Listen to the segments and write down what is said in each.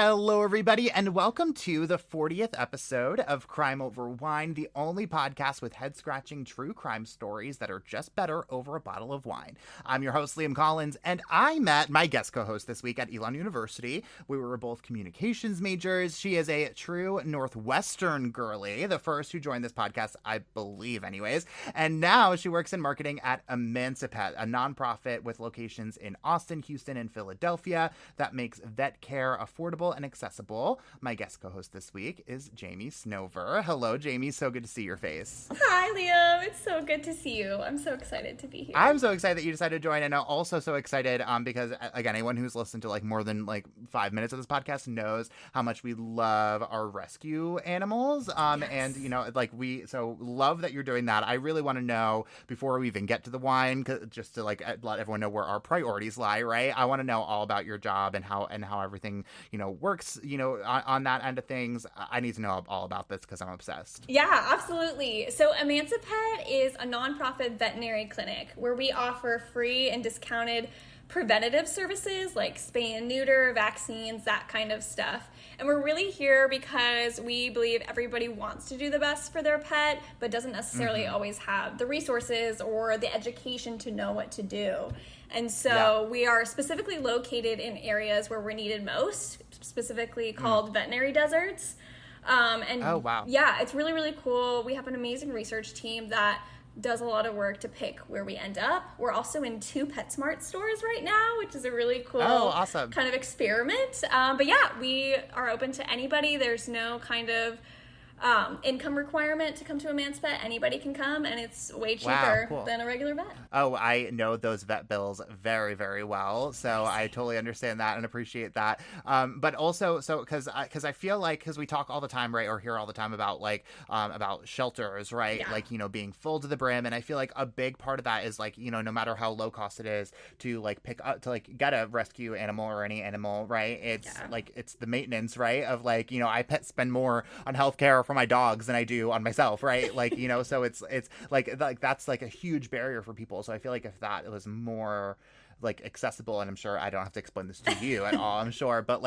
Hello, everybody, and welcome to the 40th episode of Crime Over Wine, the only podcast with head-scratching true crime stories that are just better over a bottle of wine. I'm your host, Liam Collins, and I met my guest co-host this week at Elon University. We were both communications majors. She is a true Northwestern girly, the first who joined this podcast, I believe anyways, and now she works in marketing at Emancipet, a nonprofit with locations in Austin, Houston, and Philadelphia that makes vet care affordable and accessible. My guest co-host this week is Jamie Snover. Hello, Jamie. So good to see your face. Hi, Liam. It's so good to see you. I'm so excited to be here. I'm so excited that you decided to join, and I'm also so excited because, again, anyone who's listened to more than 5 minutes of this podcast knows how much we love our rescue animals. Yes. And we love that you're doing that. I really want to know, before we even get to the wine, just to let everyone know where our priorities lie, right? I want to know all about your job and how everything works on that end of things. I need to know all about this because I'm obsessed. Yeah, absolutely. So Emancipet is a nonprofit veterinary clinic where we offer free and discounted preventative services like spay and neuter, vaccines, that kind of stuff. And we're really here because we believe everybody wants to do the best for their pet, but doesn't necessarily always have the resources or the education to know what to do. And so we are specifically located in areas where we're needed most, specifically called veterinary deserts. Oh, wow. Yeah, it's really, really cool. We have an amazing research team that does a lot of work to pick where we end up. We're also in 2 PetSmart stores right now, which is a really cool awesome. kind of experiment. But yeah, we are open to anybody. There's no kind of income requirement to come to Emancipet. Anybody can come, and it's way cheaper than a regular vet. Oh, I know those vet bills very, very well, so I totally understand that and appreciate that. But also, because I feel because we talk all the time, right, or hear all the time about about shelters, right, Yeah. Being full to the brim, and I feel like a big part of that is no matter how low cost it is to pick up to get a rescue animal or any animal, right? It's it's the maintenance, right, of I spend more on healthcare for my dogs than I do on myself, right? So it's that's a huge barrier for people. So I feel if that was more accessible, and I'm sure I don't have to explain this to you at all, I'm sure, but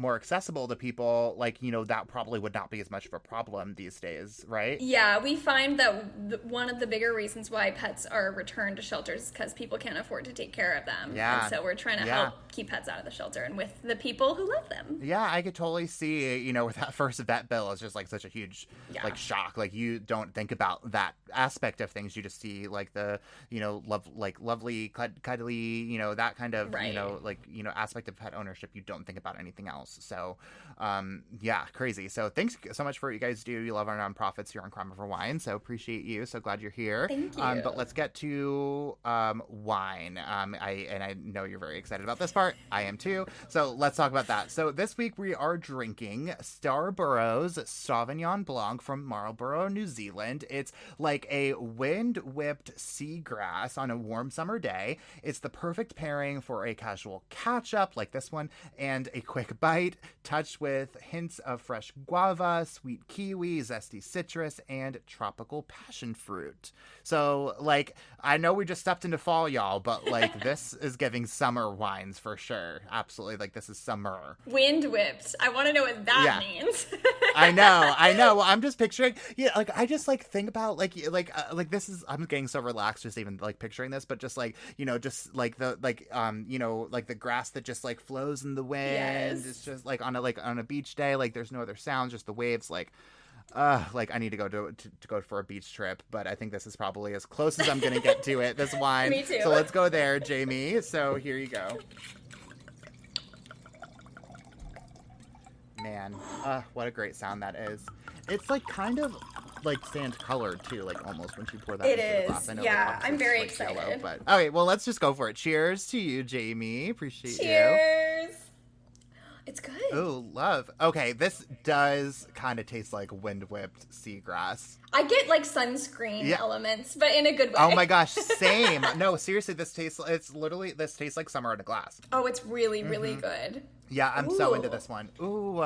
more accessible to people, that probably would not be as much of a problem these days, right? Yeah, we find that one of the bigger reasons why pets are returned to shelters is because people can't afford to take care of them. Yeah. And so we're trying to help keep pets out of the shelter and with the people who love them. Yeah, I could totally see, with that first vet bill, it's just such a huge shock. You don't think about that aspect of things. You just see the lovely, cuddly, that kind of, aspect of pet ownership. You don't think about anything else. So, crazy. So thanks so much for what you guys do. You love our nonprofits here on Crime Over Wine. So appreciate you. So glad you're here. Thank you. But let's get to wine. I know you're very excited about this part. I am too. So let's talk about that. So this week we are drinking Starborough's Sauvignon Blanc from Marlborough, New Zealand. It's like a wind-whipped seagrass on a warm summer day. It's the perfect pairing for a casual catch-up like this one and a quick bite, touched with hints of fresh guava, sweet kiwi, zesty citrus, and tropical passion fruit. So, I know we just stepped into fall, y'all, but, this is giving summer wines for sure. Absolutely. This is summer. Wind whipped. I want to know what that means. I know. Well, I'm just picturing, I just, think about, this is, I'm getting so relaxed just even, picturing this, but just, the grass that just flows in the wind. Yes. It's just on a beach day, there's no other sounds, just the waves. I need to go for a beach trip, but I think this is probably as close as I'm gonna get to it. This wine. Me too. So let's go there, Jamie. So here you go. Man, what a great sound that is. It's kind of sand colored too, almost when she poured that into the glass. I know I'm very excited. Yellow, but okay, well, let's just go for it. Cheers to you, Jamie. Appreciate you. Cheers. It's good. Oh, love. Okay, this does kind of taste like wind-whipped seagrass. I get sunscreen elements, but in a good way. Oh my gosh, same. No, seriously, this tastes like summer in a glass. Oh, it's really, really good. Yeah, I'm so into this one. Ooh.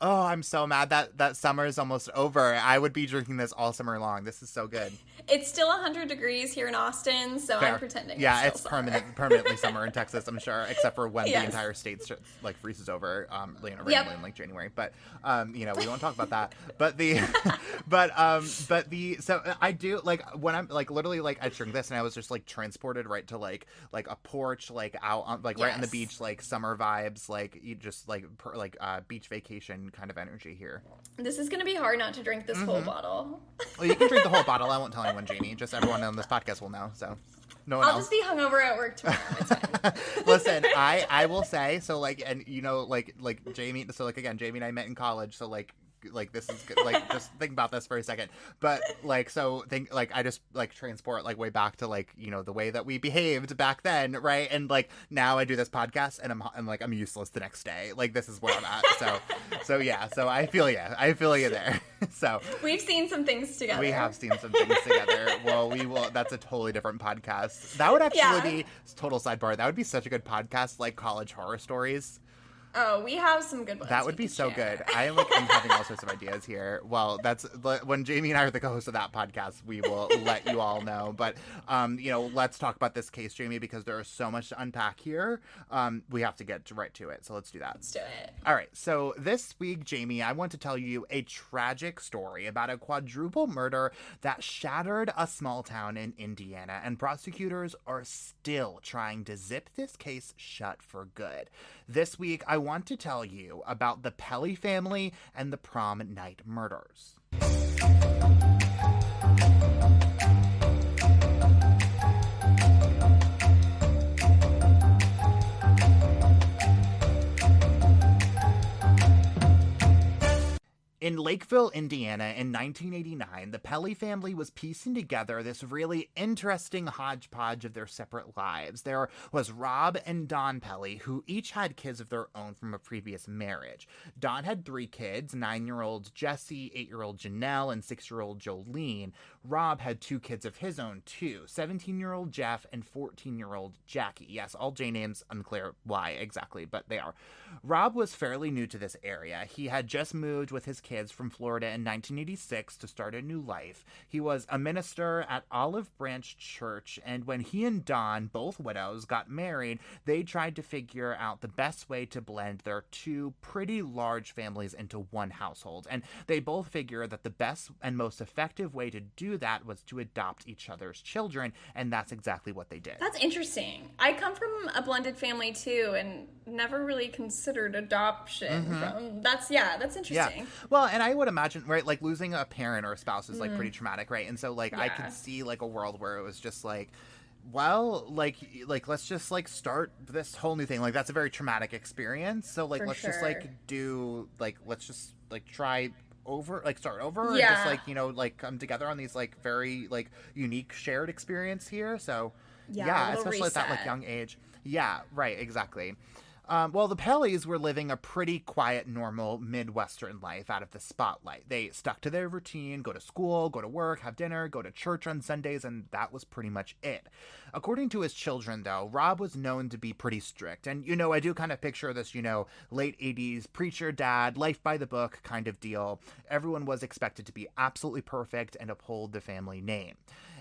Oh, I'm so mad that summer is almost over. I would be drinking this all summer long. This is so good. It's still 100 degrees here in Austin, so Fair. I'm pretending Yeah, it's still summer. permanently summer in Texas, I'm sure, except for when the Yes. entire state like freezes over, randomly in like January. But we won't talk about that. But so I do like when I'm like literally like I drink this and I was just like transported right to like a porch like out on like right on the beach, like summer vibes, like you just like beach vacation kind of energy here. This is going to be hard not to drink this whole bottle. Well, you can drink the whole bottle. I won't tell anyone, Jamie. Just everyone on this podcast will know. So no one I'll else. just be hungover at work tomorrow. It's fine. Listen, I will say so. Like, and like Jamie. So like again, Jamie and I met in college. So like this is good. Like just think about this for a second. But like so think like I just like transport like way back to like the way that we behaved back then, right? And like now I do this podcast and I'm useless the next day. Like this is where I'm at. So yeah. So I feel you. there. So we've seen some things together. We have seen some things together. Well, we will. That's a totally different podcast. That would actually be total sidebar. That would be such a good podcast, like college horror stories. Oh, we have some good ones. That would be so good. I'm having all sorts of ideas here. Well, that's when Jamie and I are the co-hosts of that podcast, we will let you all know. But, let's talk about this case, Jamie, because there is so much to unpack here. We have to get right to it. So let's do that. Let's do it. All right. So this week, Jamie, I want to tell you a tragic story about a quadruple murder that shattered a small town in Indiana. And prosecutors are still trying to zip this case shut for good. This week, I want to tell you about the Pelley family and the Prom Night murders. In Lakeville, Indiana, in 1989, the Pelley family was piecing together this really interesting hodgepodge of their separate lives. There was Rob and Dawn Pelley, who each had kids of their own from a previous marriage. Dawn had 3 kids, 9-year-old Jesse, 8-year-old Janelle, and 6-year-old Jolene. Rob had 2 kids of his own, too, 17-year-old Jeff and 14-year-old Jackie. Yes, all J names, unclear why exactly, but they are. Rob was fairly new to this area. He had just moved with his kids from Florida in 1986 to start a new life. He was a minister at Olive Branch Church, and when he and Dawn, both widows, got married, they tried to figure out the best way to blend their 2 pretty large families into one household. And they both figured that the best and most effective way to do that was to adopt each other's children, and that's exactly what they did. That's interesting. I come from a blended family too, and never really considered adoption. That's interesting. Yeah. Well, and I would imagine, right, like losing a parent or a spouse is like pretty traumatic, right? And so like I could see like a world where it was just like, well, like let's just like start this whole new thing. Like that's a very traumatic experience. So like just like do like let's just like try over like start over and just like like come together on these like very like unique shared experience here. So especially at that like young age. Yeah, right, exactly. Well, the Pelleys were living a pretty quiet, normal Midwestern life out of the spotlight. They stuck to their routine, go to school, go to work, have dinner, go to church on Sundays, and that was pretty much it. According to his children, though, Rob was known to be pretty strict. And, I do kind of picture this, late 80s preacher dad, life by the book kind of deal. Everyone was expected to be absolutely perfect and uphold the family name.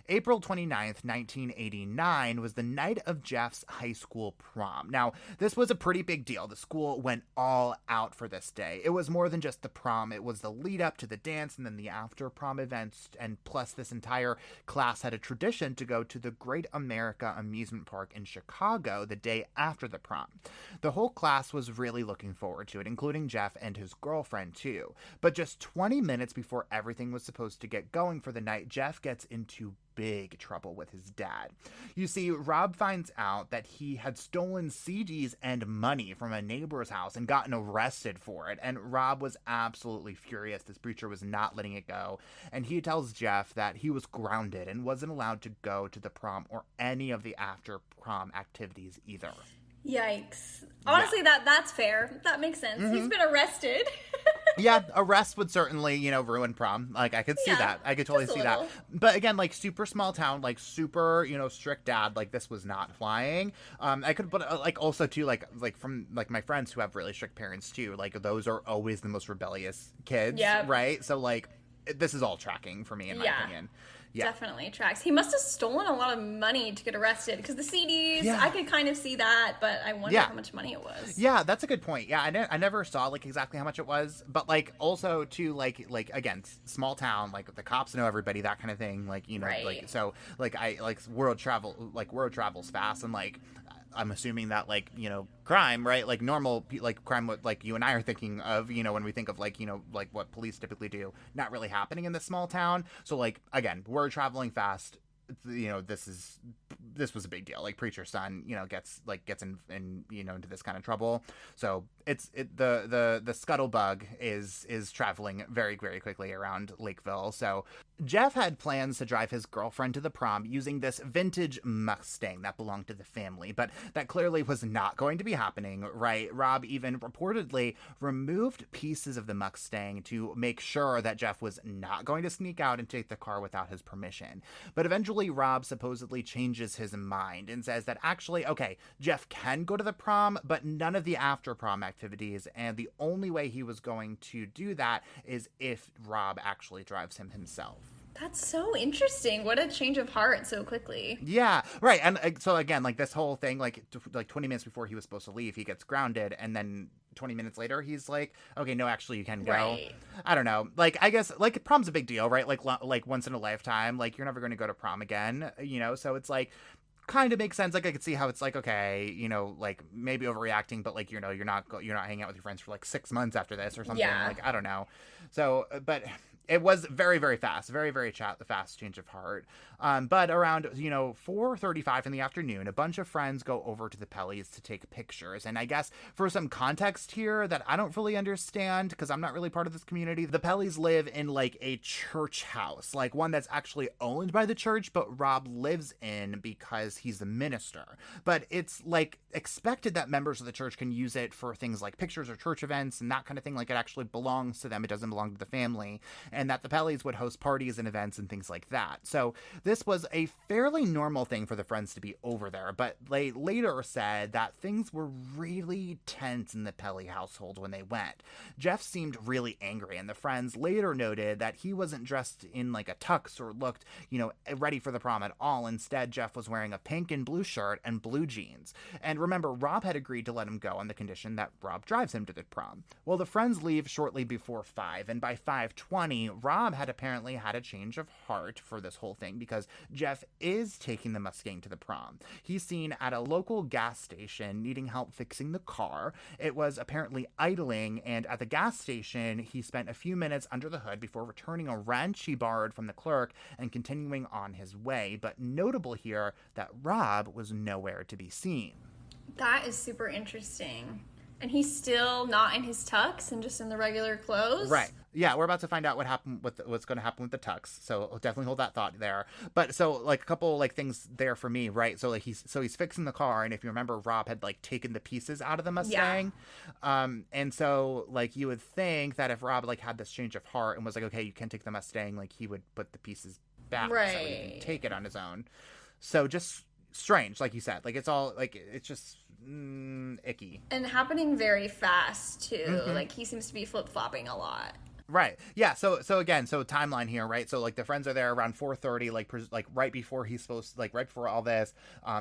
April 29th, 1989 was the night of Jeff's high school prom. Now, this was a pretty big deal. The school went all out for this day. It was more than just the prom. It was the lead up to the dance and then the after prom events. And plus, this entire class had a tradition to go to the Great America amusement park in Chicago the day after the prom. The whole class was really looking forward to it, including Jeff and his girlfriend, too. But just 20 minutes before everything was supposed to get going for the night, Jeff gets into big trouble with his dad. You see, Rob finds out that he had stolen CDs and money from a neighbor's house and gotten arrested for it, and Rob was absolutely furious. This preacher was not letting it go, and he tells Jeff that he was grounded and wasn't allowed to go to the prom or any of the after prom activities either. Yikes. Honestly, that's fair. That makes sense. He's been arrested. Yeah, arrest would certainly, ruin prom. Like, I could see Yeah, that. I could totally just a see that. little. But again, like, super small town, like, super, strict dad. Like, this was not flying. I could, but like, also too, like from like my friends who have really strict parents too. Like, those are always the most rebellious kids, Yep. right? So like, this is all tracking for me, in my Yeah. opinion. Yeah. Definitely tracks. He must have stolen a lot of money to get arrested because the CDs, Yeah. I could kind of see that, but I wonder Yeah. how much money it was. Yeah, that's a good point. Yeah, I never saw like exactly how much it was, but like also too like again, small town, like the cops know everybody, that kind of thing. Like Right. like so like I like word travels fast, and like I'm assuming that like crime, right? Like normal like crime, what like you and I are thinking of, when we think of like like what police typically do, not really happening in this small town. So like again, word traveling fast. This was a big deal. Like preacher's son, gets in into this kind of trouble. So the scuttlebug is traveling very, very quickly around Lakeville. So Jeff had plans to drive his girlfriend to the prom using this vintage Mustang that belonged to the family, but that clearly was not going to be happening, right? Rob even reportedly removed pieces of the Mustang to make sure that Jeff was not going to sneak out and take the car without his permission. But eventually Rob supposedly changes his mind and says that actually, okay, Jeff can go to the prom, but none of the after prom activities, and the only way he was going to do that is if Rob actually drives him himself. That's so interesting. What a change of heart so quickly. Yeah, right. And so again, like this whole thing, like 20 minutes before he was supposed to leave, he gets grounded, and then 20 minutes later, he's like, okay, no, actually, you can go. Right. I don't know. Like, I guess, like, prom's a big deal, right? Like once in a lifetime. Like, you're never going to go to prom again, So it's like, kind of makes sense. Like, I could see how it's like, okay, like maybe overreacting, but like, you're not hanging out with your friends for like 6 months after this or something. Yeah. Like, I don't know. So, but it was very, very fast, very, very fast change of heart. But around, 4:35 in the afternoon, a bunch of friends go over to the Pelleys to take pictures. And I guess for some context here that I don't fully understand, because I'm not really part of this community, the Pelleys live in like a church house, like one that's actually owned by the church, but Rob lives in because he's the minister. But it's like expected that members of the church can use it for things like pictures or church events and that kind of thing. Like it actually belongs to them. It doesn't belong to the family. And that the Pelleys would host parties and events and things like that. So this was a fairly normal thing for the friends to be over there, but they later said that things were really tense in the Pelley household when they went. Jeff seemed really angry, and the friends later noted that he wasn't dressed in like a tux or looked, ready for the prom at all. Instead, Jeff was wearing a pink and blue shirt and blue jeans. And remember, Rob had agreed to let him go on the condition that Rob drives him to the prom. Well, the friends leave shortly before 5, and by 5:20, Rob had apparently had a change of heart for this whole thing because Jeff is taking the Mustang to the prom. He's seen at a local gas station needing help fixing the car. It was apparently idling, and at the gas station, he spent a few minutes under the hood before returning a wrench he borrowed from the clerk and continuing on his way. But notable here that Rob was nowhere to be seen. That is super interesting. And he's still not in his tux and just in the regular clothes? Right. Yeah, we're about to find out what's going to happen with the tux. So I'll definitely hold that thought there. But so like a couple like things there for me, right? So like he's fixing the car, and if you remember, Rob had like taken the pieces out of the Mustang. Yeah. And so like you would think that if Rob like had this change of heart and was like, okay, you can take the Mustang, like he would put the pieces back so he can take it on his own. So just strange, like you said. Like it's all like it's just icky. And happening very fast too. Mm-hmm. Like he seems to be flip-flopping a lot. Right. Yeah. So again, timeline here, right? So like the friends are there around 4:30, like right before he's supposed, like right before all this,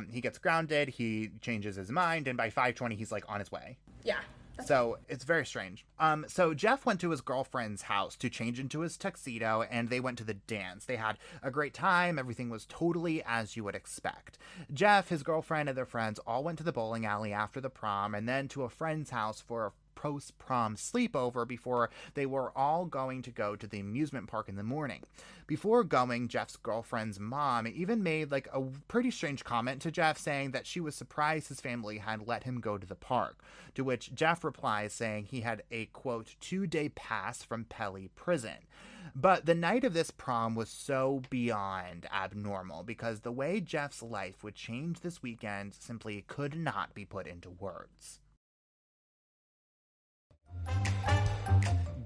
he gets grounded, he changes his mind, and by 5:20 he's like on his way. Yeah. So it's very strange. So Jeff went to his girlfriend's house to change into his tuxedo, and they went to the dance. They had a great time. Everything was totally as you would expect. Jeff, his girlfriend, and their friends all went to the bowling alley after the prom, and then to a friend's house for a post-prom sleepover before they were all going to go to the amusement park in the morning. Before going, Jeff's girlfriend's mom even made like a pretty strange comment to Jeff, saying that she was surprised his family had let him go to the park, to which Jeff replies saying he had a, quote, 2-day pass from Pelley prison. But the night of this prom was so beyond abnormal because the way Jeff's life would change this weekend simply could not be put into words.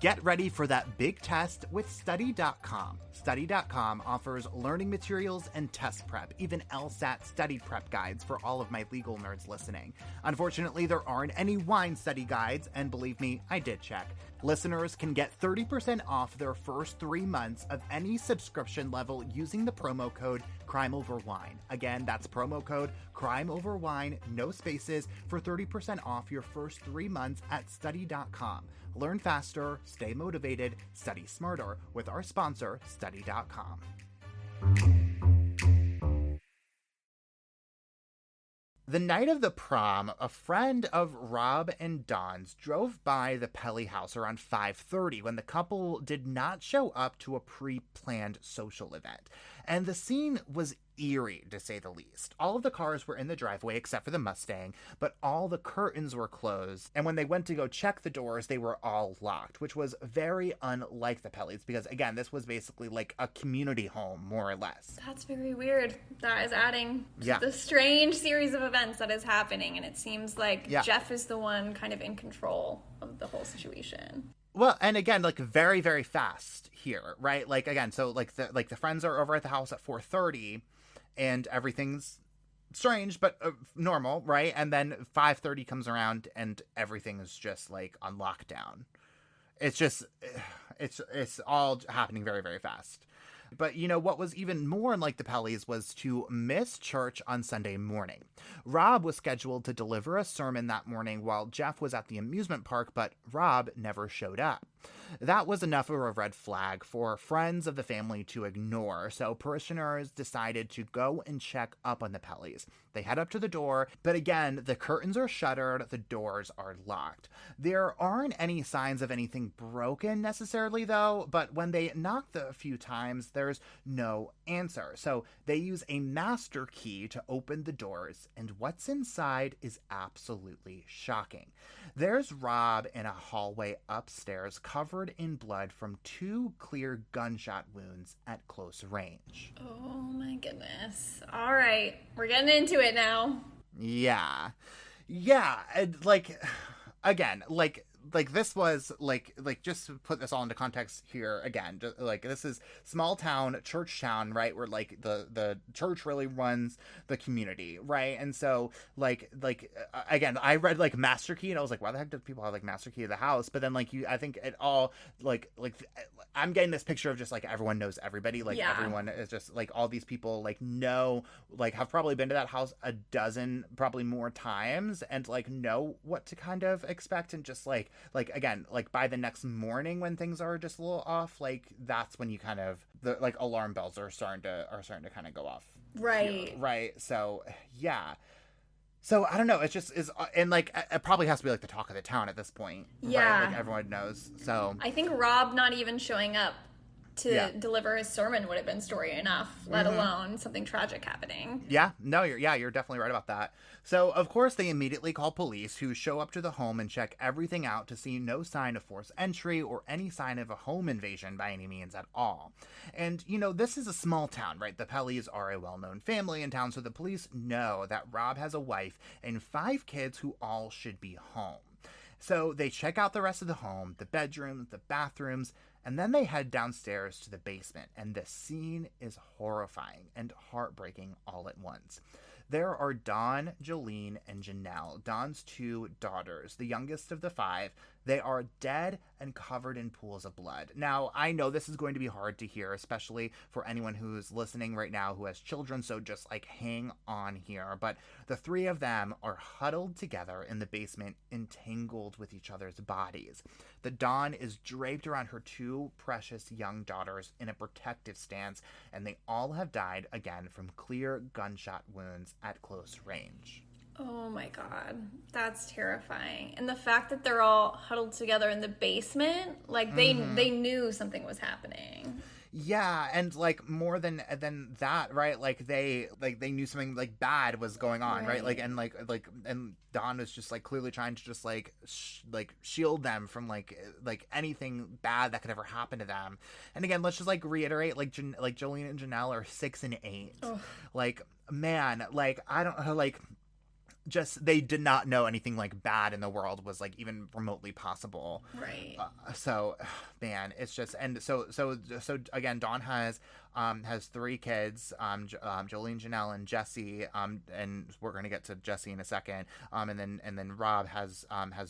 Get ready for that big test with Study.com. Study.com offers learning materials and test prep, even LSAT study prep guides for all of my legal nerds listening. Unfortunately, there aren't any wine study guides, and believe me, I did check. Listeners can get 30% off their first 3 months of any subscription level using the promo code CrimeOverWine. Again, that's promo code CrimeOverWine, no spaces, for 30% off your first 3 months at Study.com. Learn faster, stay motivated, study smarter with our sponsor, Study.com. The night of the prom, a friend of Rob and Dawn's drove by the Pelley house around 5:30 when the couple did not show up to a pre-planned social event. And the scene was eerie, to say the least. All of the cars were in the driveway except for the Mustang, but all the curtains were closed. And when they went to go check the doors, they were all locked, which was very unlike the Pelleys because, again, this was basically like a community home, more or less. That's very weird. That is adding to the strange series of events that is happening. And it seems like Jeff is the one kind of in control of the whole situation. Well, and again, like very, very fast here, right? Like, again, so like the friends are over at the house at 4:30 and everything's strange, but normal, right? And then 5:30 comes around and everything is just like on lockdown. It's just, it's all happening very, very fast. But, you know, what was even more unlike the Pelleys was to miss church on Sunday morning. Rob was scheduled to deliver a sermon that morning while Jeff was at the amusement park, but Rob never showed up. That was enough of a red flag for friends of the family to ignore, so parishioners decided to go and check up on the Pelleys. They head up to the door, but again, the curtains are shuttered, the doors are locked. There aren't any signs of anything broken necessarily, though, but when they knock a few times, there's no answer. So they use a master key to open the doors, and what's inside is absolutely shocking. There's Rob in a hallway upstairs covered in blood from 2 clear gunshot wounds at close range. Oh my goodness. All right, we're getting into it now. Yeah, and like, again, like this was like just to put this all into context here again, just, like, this is small town, church town, right, where like the church really runs the community, right? And so like again, I read like master key and I was like, why the heck do people have like master key of the house? But then like I think it all like I'm getting this picture of just like everyone knows everybody, like everyone is just like all these people like know, like have probably been to that house a dozen, probably more times, and like know what to kind of expect, and just like again, like by the next morning when things are just a little off, like that's when you kind of the like alarm bells are starting to kind of go off. Right. Here, right. So yeah. So I don't know. It just is, and like it probably has to be like the talk of the town at this point. Yeah. Right? Like everyone knows. So I think Rob not even showing up to deliver his sermon would have been story enough, let alone something tragic happening. Yeah, no, you're definitely right about that. So, of course, they immediately call police, who show up to the home and check everything out to see no sign of forced entry or any sign of a home invasion by any means at all. And, you know, this is a small town, right? The Pelleys are a well-known family in town, so the police know that Rob has a wife and 5 kids who all should be home. So they check out the rest of the home, the bedrooms, the bathrooms, and then they head downstairs to the basement, and the scene is horrifying and heartbreaking all at once. There are Dawn, Jolene, and Janelle, Dawn's 2 daughters, the youngest of the 5. They are dead and covered in pools of blood. Now, I know this is going to be hard to hear, especially for anyone who's listening right now who has children, so just like hang on here. But the 3 of them are huddled together in the basement, entangled with each other's bodies. The Dawn is draped around her 2 precious young daughters in a protective stance, and they all have died again from clear gunshot wounds at close range. Oh my God, that's terrifying. And the fact that they're all huddled together in the basement, like they knew something was happening. Yeah, and like more than that, right? Like they knew something like bad was going on, right? Like and Dawn was just like clearly trying to just like shield them from like anything bad that could ever happen to them. And again, let's just like reiterate, like Jolene and Janelle are 6 and 8. Ugh. Like, man, like I don't know, like just they did not know anything like bad in the world was like even remotely possible. Right. So man, it's just, and so again, Dawn has 3 kids, Jolene, Janelle, and Jesse, and we're going to get to Jesse in a second, and then Rob has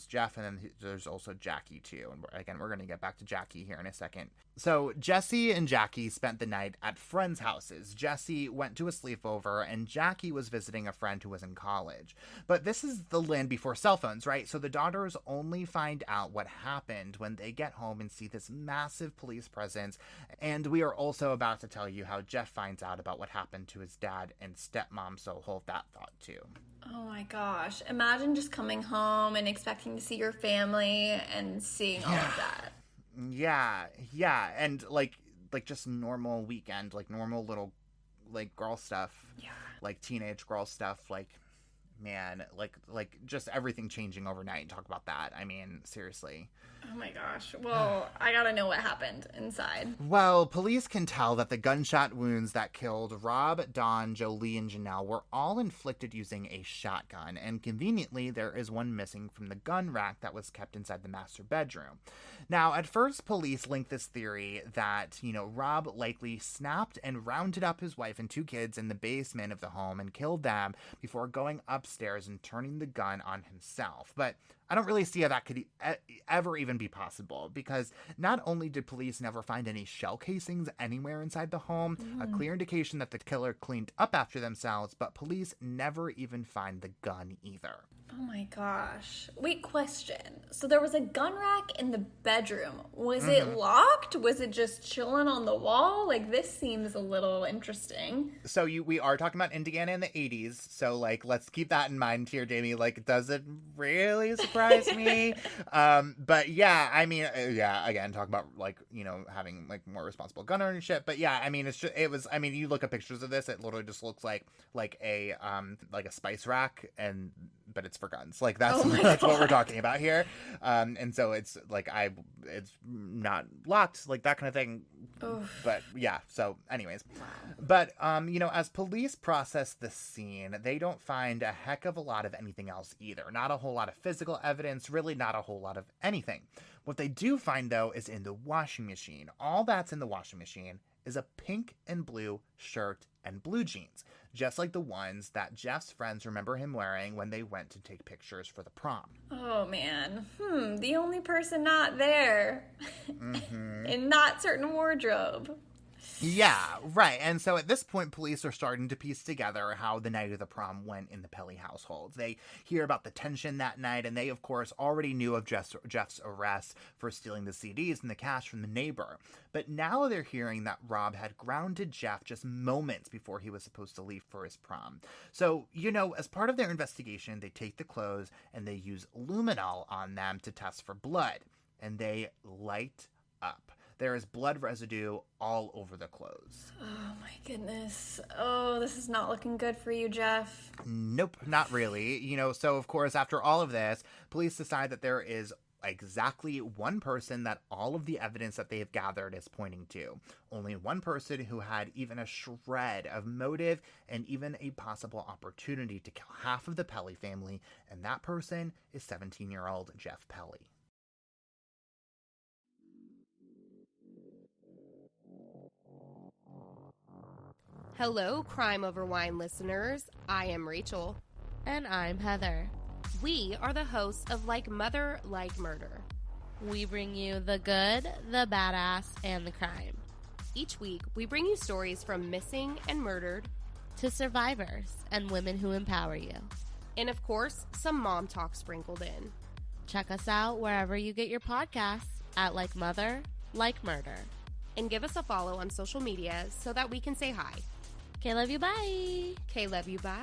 Jeff, and then there's also Jackie too, and again we're going to get back to Jackie here in a second. So Jesse and Jackie spent the night at friends' houses. Jesse went to a sleepover, and Jackie was visiting a friend who was in college. But this is the land before cell phones, right? So the daughters only find out what happened when they get home and see this massive police presence. And we are also about to tell you how Jeff finds out about what happened to his dad and stepmom, so hold that thought too. Oh my gosh. Imagine just coming home and expecting to see your family and seeing all of that. Yeah, and like just normal weekend, like normal little like girl stuff, like teenage girl stuff, like man, like just everything changing overnight. Talk about that. I mean, seriously. Oh my gosh. Well, I gotta know what happened inside. Well, police can tell that the gunshot wounds that killed Rob, Dawn, Jolie, and Janelle were all inflicted using a shotgun, and conveniently, there is one missing from the gun rack that was kept inside the master bedroom. Now, at first, police linked this theory that, Rob likely snapped and rounded up his wife and 2 kids in the basement of the home and killed them before going upstairs and turning the gun on himself. But I don't really see how that could ever even be possible, because not only did police never find any shell casings anywhere inside the home, a clear indication that the killer cleaned up after themselves, but police never even find the gun either. Oh my gosh. Wait, question. So there was a gun rack in the bedroom. Was it locked? Was it just chilling on the wall? Like, this seems a little interesting. So we are talking about Indiana in the 80s, so like let's keep that in mind here, Jamie. Like, does it really surprise me? But yeah, I mean, again, talk about like, having like more responsible gun ownership. But yeah, I mean, you look at pictures of this, it literally just looks like a spice rack, but it's for guns. Like that's what we're talking about here. And so it's like it's not locked, like that kind of thing. Oof. But yeah, so anyways. Wow. But as police process the scene, they don't find a heck of a lot of anything else either. Not a whole lot of physical evidence, really not a whole lot of anything. What they do find though is in the washing machine. All that's in the washing machine is a pink and blue shirt and blue jeans, just like the ones that Jeff's friends remember him wearing when they went to take pictures for the prom. Oh man, the only person not there in not certain wardrobe. Yeah, right. And so at this point, police are starting to piece together how the night of the prom went in the Pelley household. They hear about the tension that night, and they, of course, already knew of Jeff's arrest for stealing the CDs and the cash from the neighbor. But now they're hearing that Rob had grounded Jeff just moments before he was supposed to leave for his prom. So, as part of their investigation, they take the clothes and they use luminol on them to test for blood. And they light up. There is blood residue all over the clothes. Oh my goodness. Oh, this is not looking good for you, Jeff. Nope, not really. So of course, after all of this, police decide that there is exactly one person that all of the evidence that they have gathered is pointing to. Only one person who had even a shred of motive and even a possible opportunity to kill half of the Pelley family, and that person is 17-year-old Jeff Pelley. Hello, Crime Over Wine listeners. I am Rachel. And I'm Heather. We are the hosts of Like Mother, Like Murder. We bring you the good, the badass, and the crime. Each week, we bring you stories from missing and murdered to survivors and women who empower you. And of course, some mom talk sprinkled in. Check us out wherever you get your podcasts at Like Mother, Like Murder. And give us a follow on social media so that we can say hi. Okay, love you, bye. Okay, love you, bye.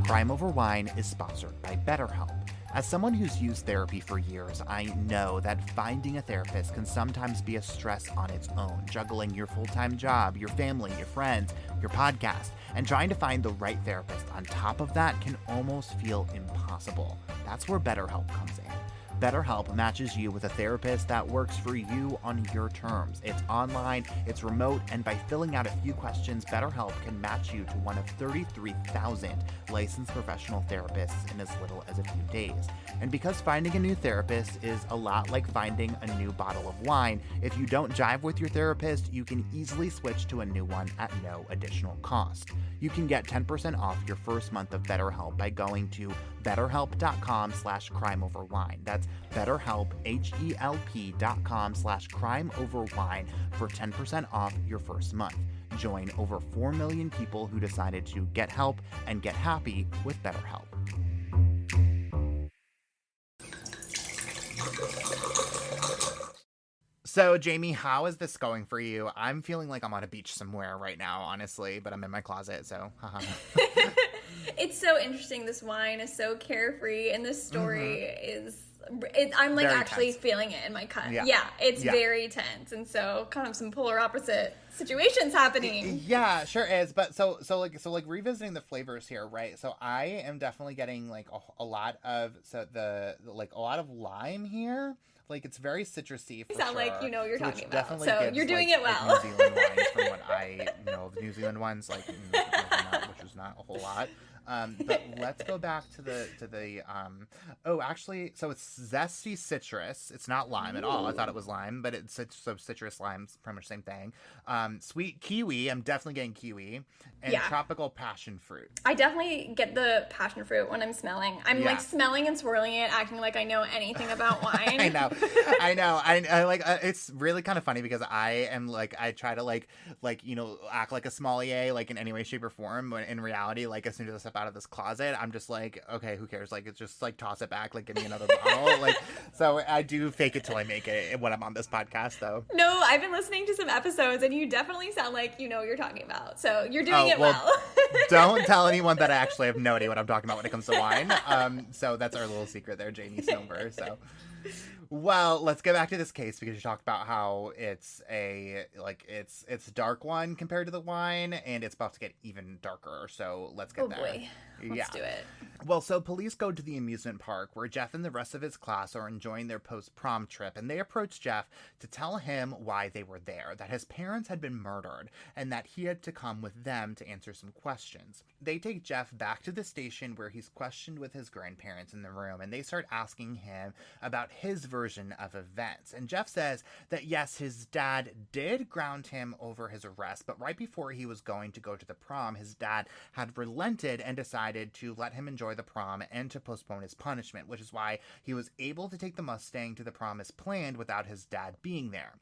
Crime Over Wine is sponsored by BetterHelp. As someone who's used therapy for years, I know that finding a therapist can sometimes be a stress on its own, juggling your full-time job, your family, your friends, your podcast, and trying to find the right therapist on top of that can almost feel impossible. That's where BetterHelp comes in. BetterHelp matches you with a therapist that works for you on your terms. It's online, it's remote, and by filling out a few questions, BetterHelp can match you to one of 33,000 licensed professional therapists in as little as a few days. And because finding a new therapist is a lot like finding a new bottle of wine, if you don't jive with your therapist, you can easily switch to a new one at no additional cost. You can get 10% off your first month of BetterHelp by going to betterhelp.com/crimeoverwine. That's BetterHelp, HELP.com/crimeoverwine for 10% off your first month. Join over 4 million people who decided to get help and get happy with BetterHelp. So, Jamie, how is this going for you? I'm feeling like I'm on a beach somewhere right now, honestly, but I'm in my closet, so haha. It's so interesting. This wine is so carefree, and this story is... I'm like Very actually tense. feeling it in my cut. Yeah. Yeah, it's very tense, and so kind of some polar opposite situations happening. Yeah, sure is. But so revisiting the flavors here, right? So I am definitely getting like a lot of a lot of lime here. Like, it's very citrusy for You sound sure. like you know what you're talking about. Definitely So gives, you're doing like, it well. Like New Zealand wines from what I know of the New Zealand ones, like which is not a whole lot. But let's go back to the actually, so it's zesty citrus. It's not lime at all. I thought it was lime, but it's so citrus, lime's pretty much the same thing. Sweet kiwi. I'm definitely getting kiwi, and tropical passion fruit. I definitely get the passion fruit when I'm smelling. I'm like smelling and swirling it, acting like I know anything about wine. I know. I like. It's really kind of funny because I am like, I try to like act like a sommelier, like in any way, shape, or form. When in reality, like as soon as I step out of this closet, I'm just like, okay, who cares? Like, it's just like toss it back, like give me another bottle. Like, so I do fake it till I make it when I'm on this podcast, though. No, I've been listening to some episodes, and you definitely sound like you know what you're talking about. So you're doing it well. Don't tell anyone that I actually have no idea what I'm talking about when it comes to wine. So that's our little secret there, Jamie Snowbird. So. Well, let's get back to this case because you talked about how it's a it's a dark one compared to the wine, and it's about to get even darker. So let's get there. Oh boy, let's do it. Well, so police go to the amusement park where Jeff and the rest of his class are enjoying their post-prom trip, and they approach Jeff to tell him why they were there, that his parents had been murdered, and that he had to come with them to answer some questions. They take Jeff back to the station where he's questioned with his grandparents in the room, and they start asking him about his version of events. And Jeff says that yes, his dad did ground him over his arrest, but right before he was going to go to the prom, his dad had relented and decided to let him enjoy the prom and to postpone his punishment, which is why he was able to take the Mustang to the prom as planned without his dad being there.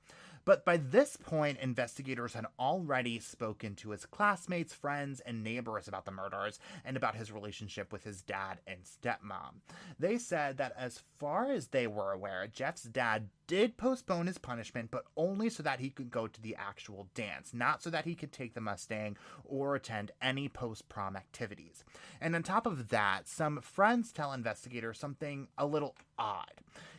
But by this point, investigators had already spoken to his classmates, friends, and neighbors about the murders and about his relationship with his dad and stepmom. They said that as far as they were aware, Jeff's dad did postpone his punishment, but only so that he could go to the actual dance, not so that he could take the Mustang or attend any post-prom activities. And on top of that, some friends tell investigators something a little odd.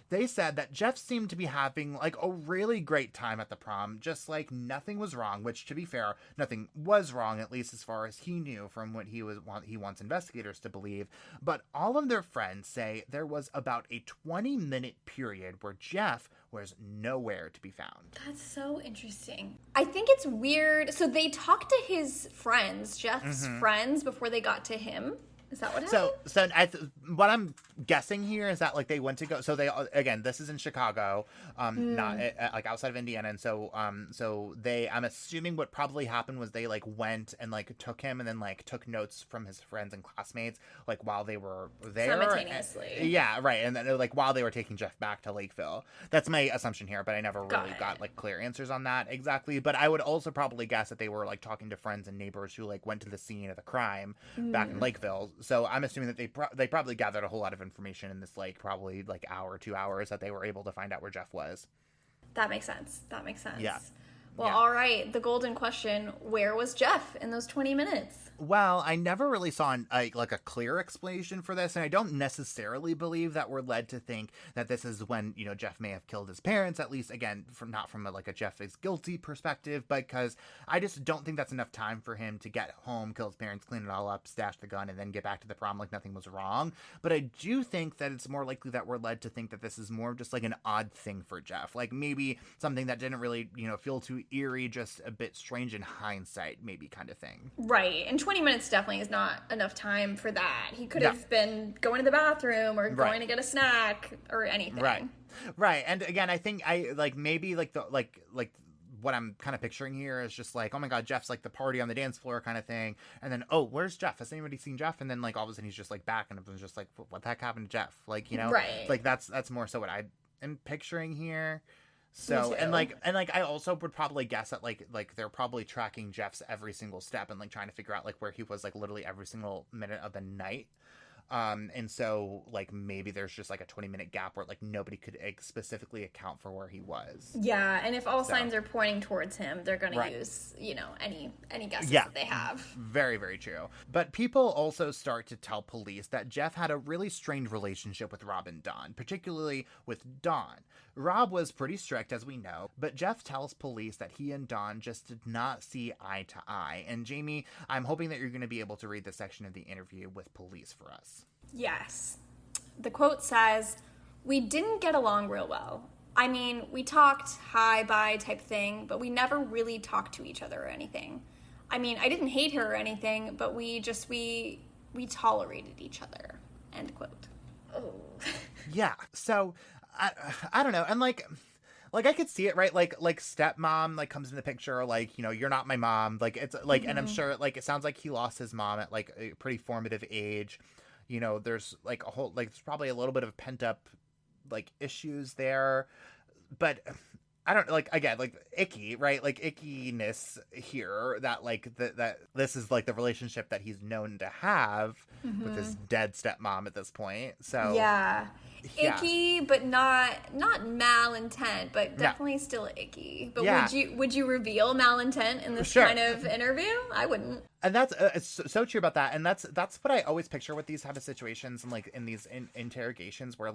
They said that Jeff seemed to be having like a really great time at the prom, just like nothing was wrong, which to be fair, nothing was wrong, at least as far as he knew from what he wants investigators to believe. But all of their friends say there was about a 20-minute period where Jeff was nowhere to be found. That's so interesting. I think it's weird. So they talked to his friends, Jeff's friends, before they got to him. Is that what happened? What I'm guessing here is that like they went to go. So they again, this is in Chicago, not like outside of Indiana, and so I'm assuming what probably happened was they like went and like took him and then like took notes from his friends and classmates like while they were there simultaneously. Yeah, right, and then like while they were taking Jeff back to Lakeville. That's my assumption here, but I never really got like clear answers on that exactly. But I would also probably guess that they were like talking to friends and neighbors who like went to the scene of the crime back in Lakeville. So I'm assuming that they probably gathered a whole lot of information in this like probably like hour, 2 hours that they were able to find out where Jeff was. That makes sense. Yeah. Well, all right. The golden question, where was Jeff in those 20 minutes? Well, I never really saw a clear explanation for this, and I don't necessarily believe that we're led to think that this is when, Jeff may have killed his parents, at least, again, not from a Jeff is guilty perspective, because I just don't think that's enough time for him to get home, kill his parents, clean it all up, stash the gun, and then get back to the prom like nothing was wrong. But I do think that it's more likely that we're led to think that this is more of just an odd thing for Jeff. Maybe something that didn't really, feel too eerie, just a bit strange in hindsight, maybe kind of thing. Right. And 20 minutes definitely is not enough time for that. He could have been going to the bathroom or going to get a snack or anything. Right. And again, I think maybe what I'm kind of picturing here is just oh my God, Jeff's the party on the dance floor kind of thing. And then, oh, where's Jeff? Has anybody seen Jeff? And then all of a sudden he's just back, and it was just what the heck happened to Jeff? Right. That's more so what I am picturing here. So, and I also would probably guess that they're probably tracking Jeff's every single step and trying to figure out where he was literally every single minute of the night. And so maybe there's just a 20-minute gap where nobody could specifically account for where he was. Yeah, and if all signs are pointing towards him, they're going to use, any guesses that they have. Very, very true. But people also start to tell police that Jeff had a really strained relationship with Rob and Dawn, particularly with Dawn. Rob was pretty strict, as we know, but Jeff tells police that he and Dawn just did not see eye to eye. And Jamie, I'm hoping that you're going to be able to read the section of the interview with police for us. Yes. The quote says, "We didn't get along real well. I mean, we talked hi, bye type thing, but we never really talked to each other or anything. I mean, I didn't hate her or anything, but we tolerated each other." End quote. Oh. Yeah. So I don't know. And I could see it, right? Stepmom comes in the picture, you're not my mom. It's and I'm sure it sounds like he lost his mom at a pretty formative age. There's a whole there's probably a little bit of pent up issues there, but I don't again icky, right? Ickiness here that that this is the relationship that he's known to have with his dead stepmom at this point. So yeah. Icky, but not malintent, but definitely still icky. But would you reveal malintent in this kind of interview? I wouldn't. And that's it's so true about that. And that's what I always picture with these type of situations and in these interrogations where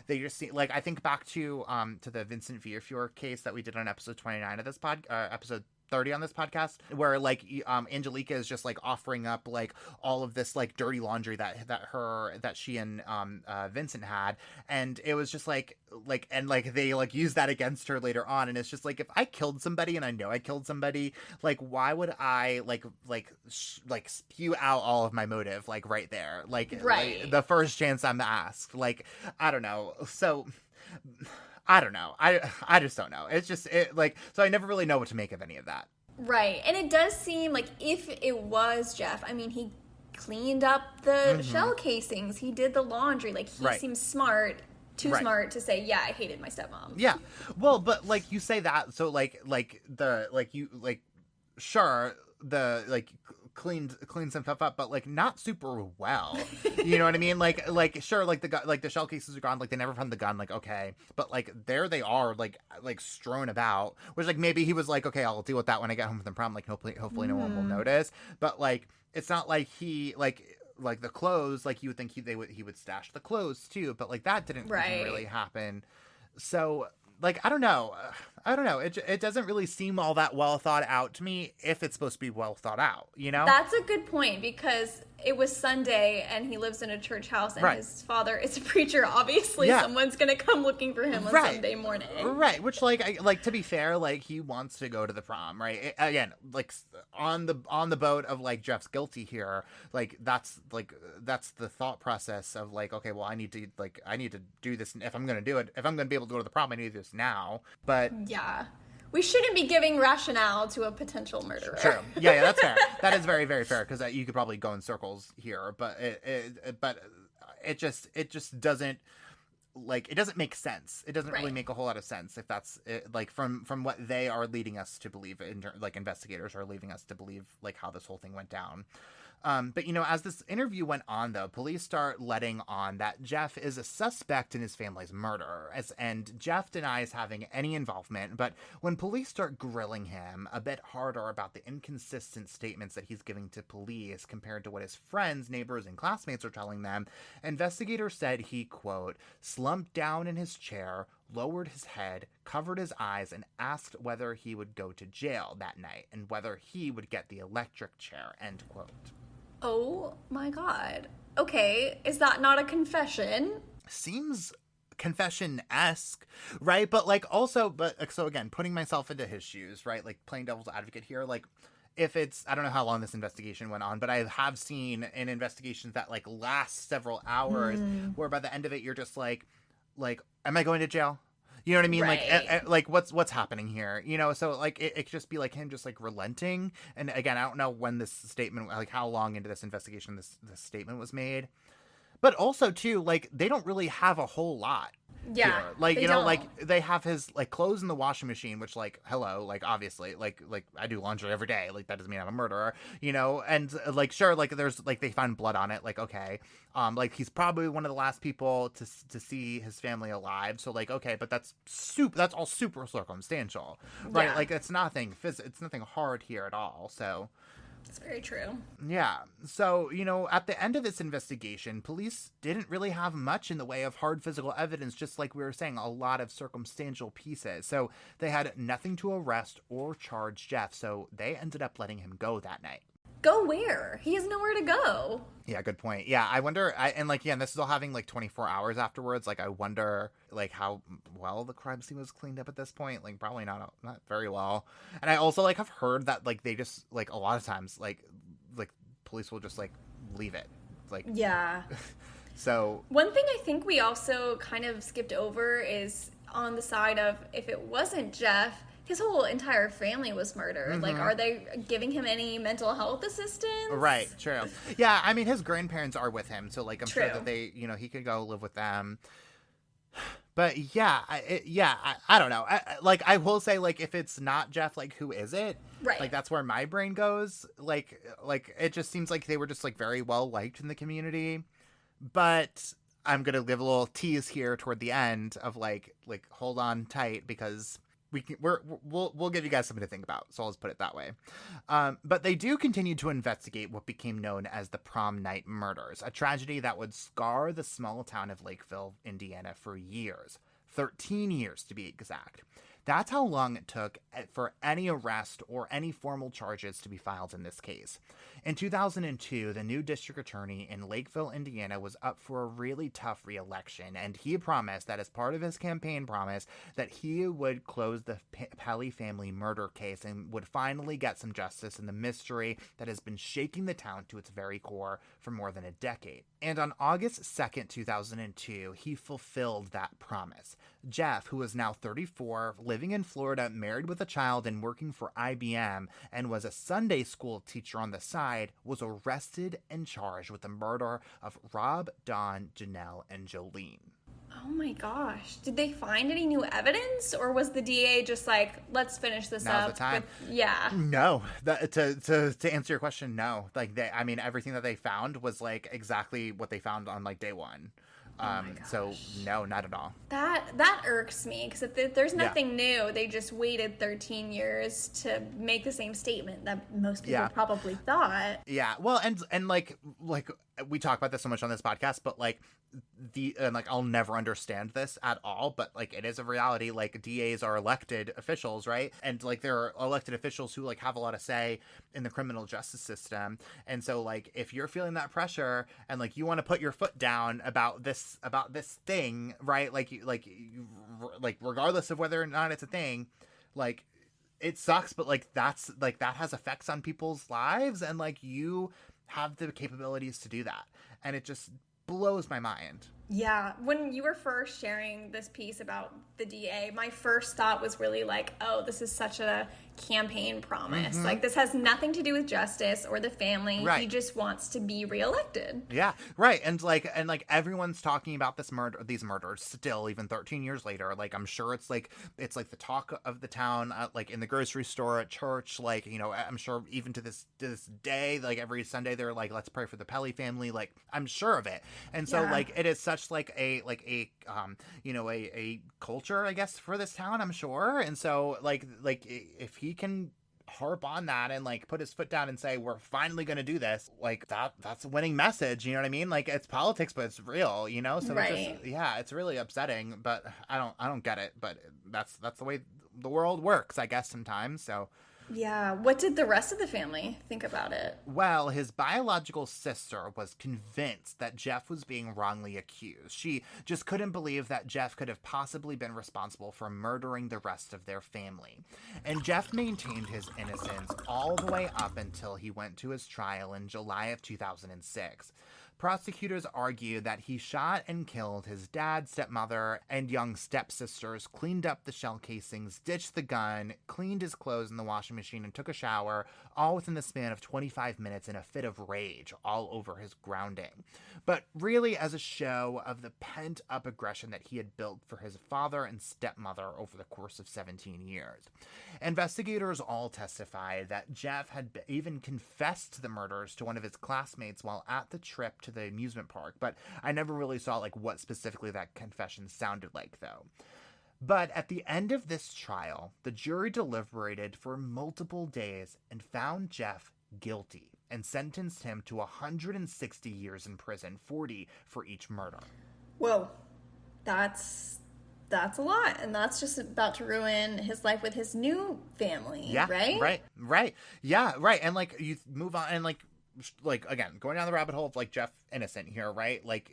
they just see I think back to the Vincent Vierfure case that we did on episode 29 of this episode 30 on this podcast, where Angelica is just offering up all of this dirty laundry that she and Vincent had, and it was just they use that against her later on, and it's just if I killed somebody and I know I killed somebody, why would I spew out all of my motive right there, the first chance I'm asked, I don't know. So I don't know. I just don't know. It's just so I never really know what to make of any of that. Right. And it does seem if it was Jeff, I mean, he cleaned up the shell casings. He did the laundry. He seems smart, too smart to say, yeah, I hated my stepmom. Yeah. Well, but you say that, so sure, the cleaned some stuff up, but not super well. You know what I mean? Sure, the shell cases are gone, they never found the gun, okay, but there they are, strewn about, which maybe he was okay, I'll deal with that when I get home from the prom, hopefully no one will notice, but it's not he the clothes, you would think he would stash the clothes too, but that didn't really happen. So I don't know. It doesn't really seem all that well thought out to me, if it's supposed to be well thought out, That's a good point, because it was Sunday and he lives in a church house and his father is a preacher. Obviously, someone's going to come looking for him on Sunday morning. Right. Which, to be fair, he wants to go to the prom, right? Again, on the boat of Jeff's guilty here, that's the thought process of okay, well, I need to do this. If I'm going to do it, if I'm going to be able to go to the prom, I need to do this now. But yeah. We shouldn't be giving rationale to a potential murderer. True. Yeah, that's fair. That is very, very fair, because you could probably go in circles here, but it just doesn't it doesn't make sense. It doesn't really make a whole lot of sense if that's from what they are leading us to believe, investigators are leading us to believe how this whole thing went down. But, as this interview went on, though, police start letting on that Jeff is a suspect in his family's murder, and Jeff denies having any involvement. But when police start grilling him a bit harder about the inconsistent statements that he's giving to police compared to what his friends, neighbors, and classmates are telling them, investigators said he, quote, slumped down in his chair, lowered his head, covered his eyes, and asked whether he would go to jail that night and whether he would get the electric chair, end quote. Oh my God. Okay, is that not a confession? Seems confession-esque, right? But so again, putting myself into his shoes, right? Like playing devil's advocate here, like if it's, I don't know how long this investigation went on, but I have seen in investigations that like last several hours where by the end of it, you're just like, am I going to jail? You know what I mean? Right. Like what's happening here? So like it could just be like him just like relenting. And again, I don't know when this statement, like how long into this investigation this statement was made. But also too, like they don't really have a whole lot. Yeah. Here. Like, they don't. like they have his like clothes in the washing machine, which like, hello, like obviously like I do laundry every day. Like that doesn't mean I'm a murderer, and like, sure. Like there's like, they find blood on it. Like, okay. Like he's probably one of the last people to see his family alive. So like, okay, but that's all super circumstantial, right? Yeah. Like it's nothing hard here at all. So. It's very true. Yeah. So, at the end of this investigation, police didn't really have much in the way of hard physical evidence, just like we were saying, a lot of circumstantial pieces. So they had nothing to arrest or charge Jeff, so they ended up letting him go that night. Go where? He has nowhere to go. Yeah, good point. Yeah, I wonder, and this is all having like 24 hours afterwards. Like, I wonder like how well the crime scene was cleaned up at this point. Like, probably not very well. And I also like have heard that like they just like a lot of times like police will just like leave it. Like, yeah. So one thing I think we also kind of skipped over is on the side of if it wasn't Jeff, his whole entire family was murdered. Mm-hmm. Like, are they giving him any mental health assistance? Right, true. Yeah, I mean, his grandparents are with him, so, like, I'm True. sure that they, he could go live with them. But, yeah, I don't know. I will say, like, if it's not Jeff, like, who is it? Right. Like, that's where my brain goes. Like, it just seems like they were just, like, very well liked in the community. But I'm going to give a little tease here toward the end of, like hold on tight, because... We'll give you guys something to think about, so I'll just put it that way. But they do continue to investigate what became known as the Prom Night murders, a tragedy that would scar the small town of Lakeville, Indiana, for years. 13 years, to be exact. That's how long it took for any arrest or any formal charges to be filed in this case. In 2002, the new district attorney in Lakeville, Indiana, was up for a really tough re-election, and he promised that as part of his campaign promise that he would close the Pelley family murder case and would finally get some justice in the mystery that has been shaking the town to its very core for more than a decade. And on August 2nd, 2002, he fulfilled that promise. Jeff, who is now 34, living in Florida, married with a child, and working for IBM, and was a Sunday school teacher on the side, was arrested and charged with the murder of Rob, Dawn, Janelle, and Jolene. Oh my gosh. Did they find any new evidence, or was the DA just like, let's finish this Now's up? the time. Yeah. No. To answer your question, no. Like, everything that they found was like exactly what they found on like day one. So no, not at all. That irks me, because if there's nothing new, they just waited 13 years to make the same statement that most people probably thought. Yeah. Well, and like we talk about this so much on this podcast, but like I'll never understand this at all, but like it is a reality. Like, DAs are elected officials, right? And like they're elected officials who like have a lot of say in the criminal justice system. And so like if you're feeling that pressure and like you want to put your foot down about this thing, right? Like regardless of whether or not it's a thing, like it sucks, but like that has effects on people's lives, and like you have the capabilities to do that, and it just blows my mind. Yeah, when you were first sharing this piece about the DA, my first thought was really like, oh, this is such a campaign promise. Like, this has nothing to do with justice or the family. Right. He just wants to be reelected. Yeah, right. And everyone's talking about these murders still, even 13 years later. Like, I'm sure it's like the talk of the town, like in the grocery store, at church. Like, you know, I'm sure even to this day, like every Sunday, they're like, let's pray for the Pelley family. Like, I'm sure of it. And so like it is such like a culture, I guess, for this town, I'm sure. And so like if he can harp on that and like put his foot down and say, we're finally going to do this, like that's a winning message. You know what I mean? Like, it's politics, but it's real, you know? So right. it's really upsetting, but I don't get it. But that's the way the world works, I guess, sometimes. So yeah. What did the rest of the family think about it? well, his biological sister was convinced that Jeff was being wrongly accused. She just couldn't believe that Jeff could have possibly been responsible for murdering the rest of their family. And Jeff maintained his innocence all the way up until he went to his trial in July of 2006. Prosecutors argue that he shot and killed his dad, stepmother, and young stepsisters, cleaned up the shell casings, ditched the gun, cleaned his clothes in the washing machine, and took a shower, all within the span of 25 minutes in a fit of rage, all over his grounding. But really as a show of the pent-up aggression that he had built for his father and stepmother over the course of 17 years. Investigators all testified that Jeff had even confessed to the murders to one of his classmates while at the trip to the amusement park, but I never really saw like what specifically that confession sounded like, though. But at the end of this trial, the jury deliberated for multiple days and found Jeff guilty and sentenced him to 160 years in prison, 40 for each murder. Whoa, that's a lot, and that's just about to ruin his life with his new family. Yeah, right. Yeah, right. And like you move on, and like again, going down the rabbit hole of like Jeff innocent here, right? Like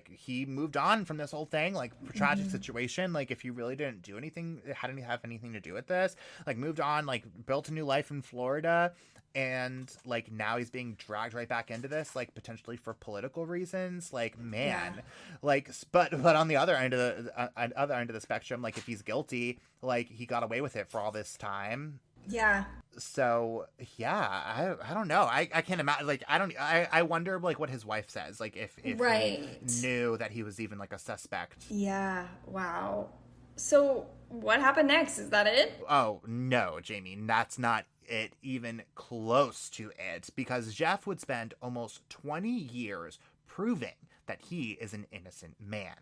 he moved on from this whole thing, like tragic situation. Like, if you really didn't do anything, it hadn't have anything to do with this, like moved on, like built a new life in Florida, and like now he's being dragged right back into this, like potentially for political reasons. Like, man, like, but on the other end of the spectrum, like if he's guilty, like he got away with it for all this time. Yeah. So yeah, I don't know. I can't imagine. Like, I wonder like what his wife says. Like if right. he knew that he was even like a suspect. Yeah. Wow. So what happened next? Is that it? Oh no, Jamie, that's not it. Even close to it, because Jeff would spend almost 20 years proving that he is an innocent man.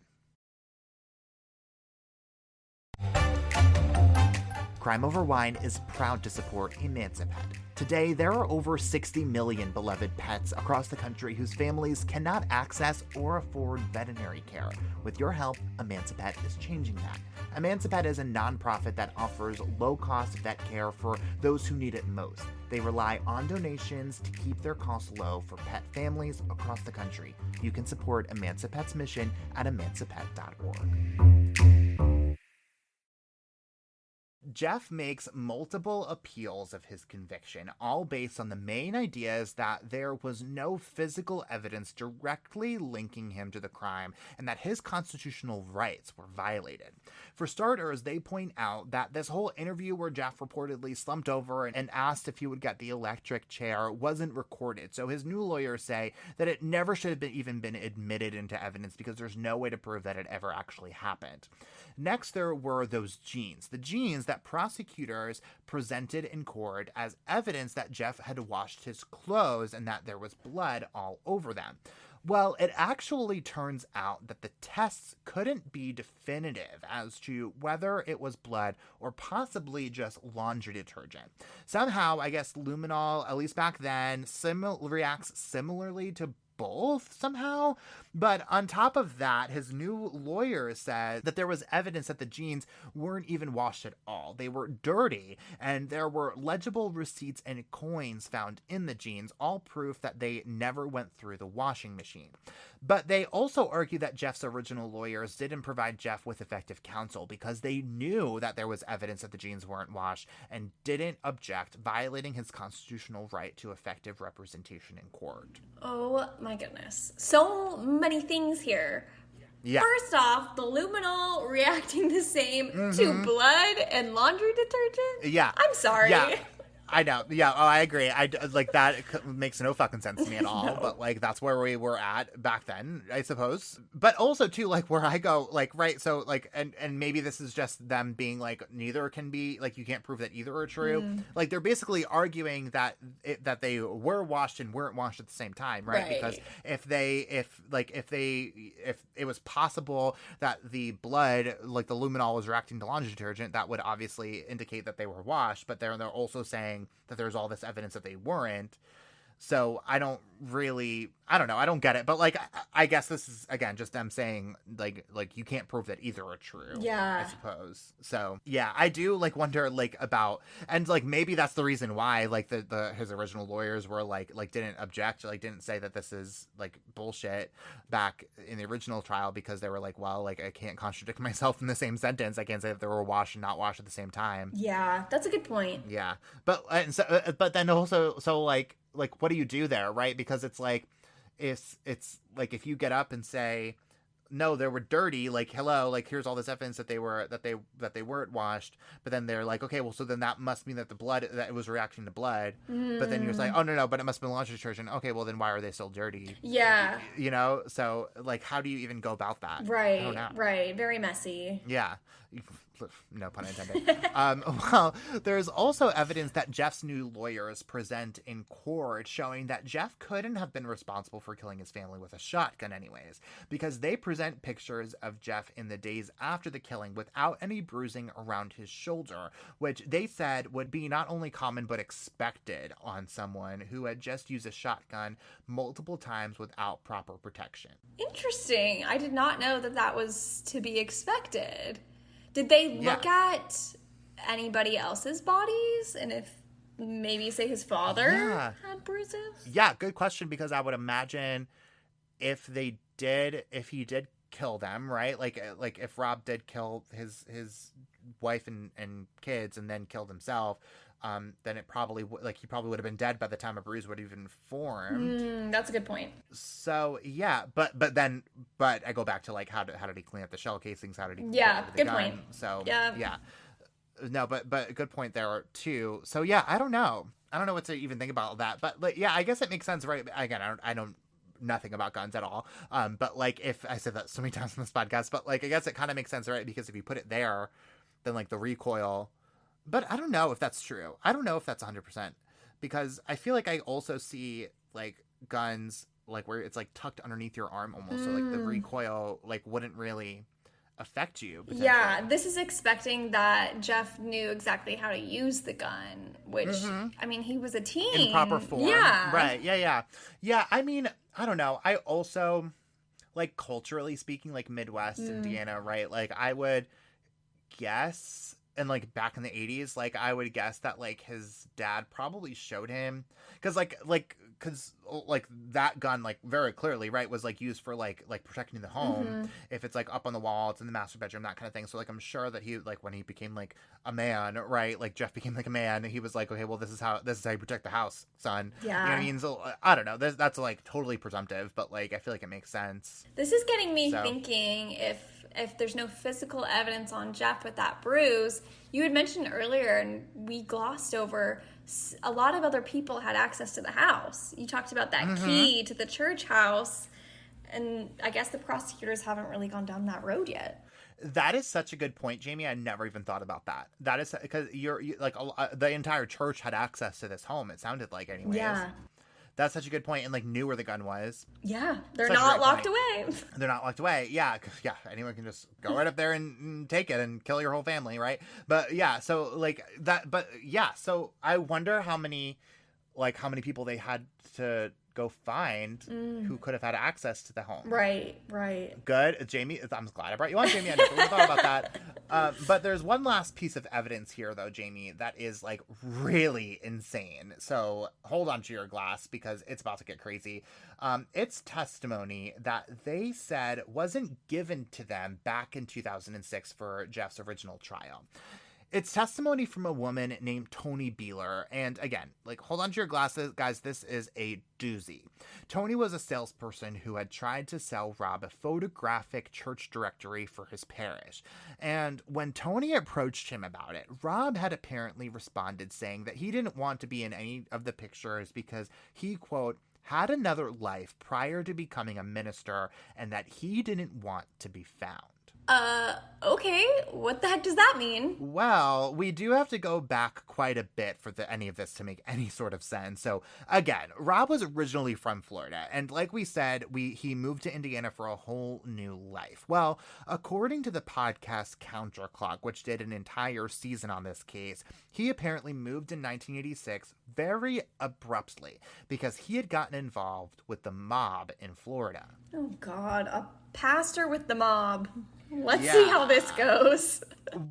Crime Over Wine is proud to support Emancipet. Today, there are over 60 million beloved pets across the country whose families cannot access or afford veterinary care. With your help, Emancipet is changing that. Emancipet is a nonprofit that offers low-cost vet care for those who need it most. They rely on donations to keep their costs low for pet families across the country. You can support Emancipet's mission at emancipet.org. Jeff makes multiple appeals of his conviction, all based on the main ideas that there was no physical evidence directly linking him to the crime and that his constitutional rights were violated. For starters, they point out that this whole interview where Jeff reportedly slumped over and asked if he would get the electric chair wasn't recorded, so his new lawyers say that it never should have even been admitted into evidence because there's no way to prove that it ever actually happened. Next, there were those jeans. The jeans that prosecutors presented in court as evidence that Jeff had washed his clothes and that there was blood all over them. Well, it actually turns out that the tests couldn't be definitive as to whether it was blood or possibly just laundry detergent. Somehow, I guess luminol, at least back then, reacts similarly to both somehow. But on top of that, his new lawyer said that there was evidence that the jeans weren't even washed at all. They were dirty, and there were legible receipts and coins found in the jeans, all proof that they never went through the washing machine. But they also argue that Jeff's original lawyers didn't provide Jeff with effective counsel because they knew that there was evidence that the jeans weren't washed and didn't object, violating his constitutional right to effective representation in court. Oh my goodness. So many things here. Yeah. First off, the luminol reacting the same to blood and laundry detergent? Yeah. I'm sorry. Yeah. I know. Yeah. Oh, I agree. Like that makes no fucking sense to me at all. No. But like that's where we were at back then, I suppose. But also too, like where I go, like right. So like, and maybe this is just them being like neither can be like you can't prove that either are true. Like they're basically arguing that that they were washed and weren't washed at the same time, right? Because if it was possible that the blood, like the luminol, was reacting to laundry detergent, that would obviously indicate that they were washed. But they're also saying that there's all this evidence that they weren't. So I don't know. I don't get it. But like, I guess this is again just them saying like you can't prove that either are true. Yeah. I suppose. So yeah, I do like wonder like about, and like maybe that's the reason why like his original lawyers were like didn't object, like didn't say that this is like bullshit back in the original trial, because they were like, well, like I can't contradict myself in the same sentence. I can't say that they were washed and not washed at the same time. Yeah, that's a good point. Yeah, but but then also so like what do you do there, right? Because it's like it's like if you get up and say no, they were dirty, like hello, like here's all this evidence that they weren't washed, but then they're like, okay, well, so then that must mean that the blood, that it was reacting to blood. But then you're like, oh no, but it must have been laundry detergent. Okay, well then why are they still dirty? Yeah. You know, so like how do you even go about that? Right. I don't know. Right. Very messy. Yeah. No pun intended. Well, there's also evidence that Jeff's new lawyers present in court showing that Jeff couldn't have been responsible for killing his family with a shotgun anyways, because they present pictures of Jeff in the days after the killing without any bruising around his shoulder, which they said would be not only common but expected on someone who had just used a shotgun multiple times without proper protection. Interesting. I did not know that was to be expected. Did they look at anybody else's bodies, and if maybe say his father had bruises? Yeah, good question, because I would imagine if he did kill them, right? Like if Rob did kill his wife and kids and then killed himself, then it probably he probably would have been dead by the time a bruise would have even formed. That's a good point. So yeah, but I go back to like how did he clean up the shell casings? How did he? Good point. So yeah. No, but good point there too. So yeah, I don't know what to even think about that. But like, yeah, I guess it makes sense, right? Again, I don't nothing about guns at all. But like if I said that so many times in this podcast, but like I guess it kind of makes sense, right? Because if you put it there, then like the recoil. But I don't know if that's true. I don't know if that's 100%, because I feel like I also see like guns like where it's like tucked underneath your arm almost, so like the recoil like wouldn't really affect you. Yeah, this is expecting that Jeff knew exactly how to use the gun, which I mean, he was a teen in proper form. Yeah, right. Yeah. I mean, I don't know. I also like culturally speaking, like Midwest Indiana, right? Like I would guess. And like back in the 80s, like I would guess that like his dad probably showed him, because that gun like very clearly, right, was like used for like protecting the home. If it's like up on the wall, it's in the master bedroom, that kind of thing. So like I'm sure that he like when he became like a man, right, like Jeff became like a man, and he was like, okay, well this is how you protect the house, son. Yeah. You know what I mean? So I don't know. That's like totally presumptive, but like I feel like it makes sense. This is getting me thinking if there's no physical evidence on Jeff with that bruise. You had mentioned earlier, and we glossed over, a lot of other people had access to the house. You talked about that key to the church house, and I guess the prosecutors haven't really gone down that road yet. That is such a good point, Jamie. I never even thought about that. That is because you're like the entire church had access to this home. It sounded like, anyways. Yeah. That's such a good point, and like knew where the gun was. Yeah, they're not locked away. They're not locked away. Yeah, anyone can just go right up there and take it and kill your whole family, right? But yeah, so like that. But yeah, so I wonder how many people they had to go find who could have had access to the home. Right. Good, Jamie. I'm glad I brought you on, Jamie. I never would have thought about that. But there's one last piece of evidence here, though, Jamie, that is like really insane. So hold on to your glass, because it's about to get crazy. It's testimony that they said wasn't given to them back in 2006 for Jeff's original trial. It's testimony from a woman named Tony Beeler. And again, like, hold on to your glasses, guys. This is a doozy. Tony was a salesperson who had tried to sell Rob a photographic church directory for his parish. And when Tony approached him about it, Rob had apparently responded saying that he didn't want to be in any of the pictures because he, quote, had another life prior to becoming a minister and that he didn't want to be found. Okay. What the heck does that mean? Well, we do have to go back quite a bit for any of this to make any sort of sense. So, again, Rob was originally from Florida, and like we said, he moved to Indiana for a whole new life. Well, according to the podcast Counterclock, which did an entire season on this case, he apparently moved in 1986 very abruptly because he had gotten involved with the mob in Florida. Oh, God. A pastor with the mob. Let's see how this goes.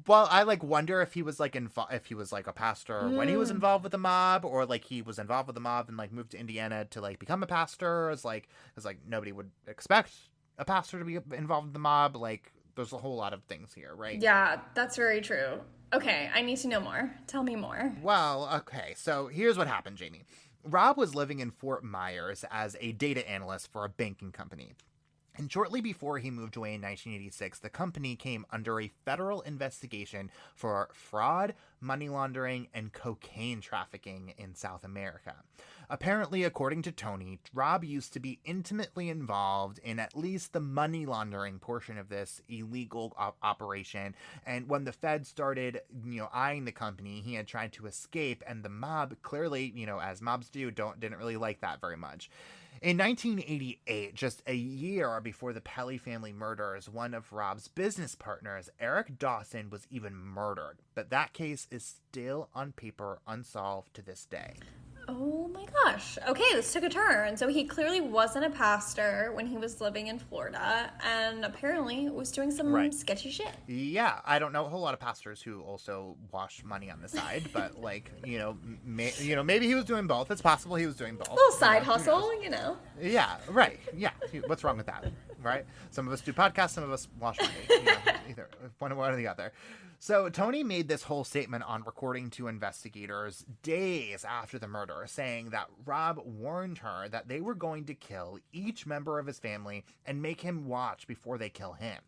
Well, I wonder if he was if he was a pastor when he was involved with the mob, or he was involved with the mob and moved to Indiana to become a pastor. It's nobody would expect a pastor to be involved with the mob. There's a whole lot of things here, right? Yeah, that's very true. Okay, I need to know more. Tell me more. Well, okay, so here's what happened, Jamie. Rob was living in Fort Myers as a data analyst for a banking company. And shortly before he moved away in 1986, the company came under a federal investigation for fraud, money laundering, and cocaine trafficking in South America. Apparently, according to Tony, Rob used to be intimately involved in at least the money laundering portion of this illegal operation. And when the Fed started, eyeing the company, he had tried to escape, and the mob clearly, as mobs do, didn't really like that very much. In 1988, just a year before the Pelley family murders, one of Rob's business partners, Eric Dawson, was even murdered. But that case is still on paper unsolved to this day. Oh my gosh. Okay, this took a turn. So he clearly wasn't a pastor when he was living in Florida, and apparently was doing some sketchy shit. Yeah, I don't know a whole lot of pastors who also wash money on the side, but maybe he was doing both. It's possible he was doing both. A little side hustle, Yeah, right. Yeah, what's wrong with that? Right? Some of us do podcasts, some of us wash money. Either one or the other. So Tony made this whole statement on recording to investigators days after the murder, saying that Rob warned her that they were going to kill each member of his family and make him watch before they kill him.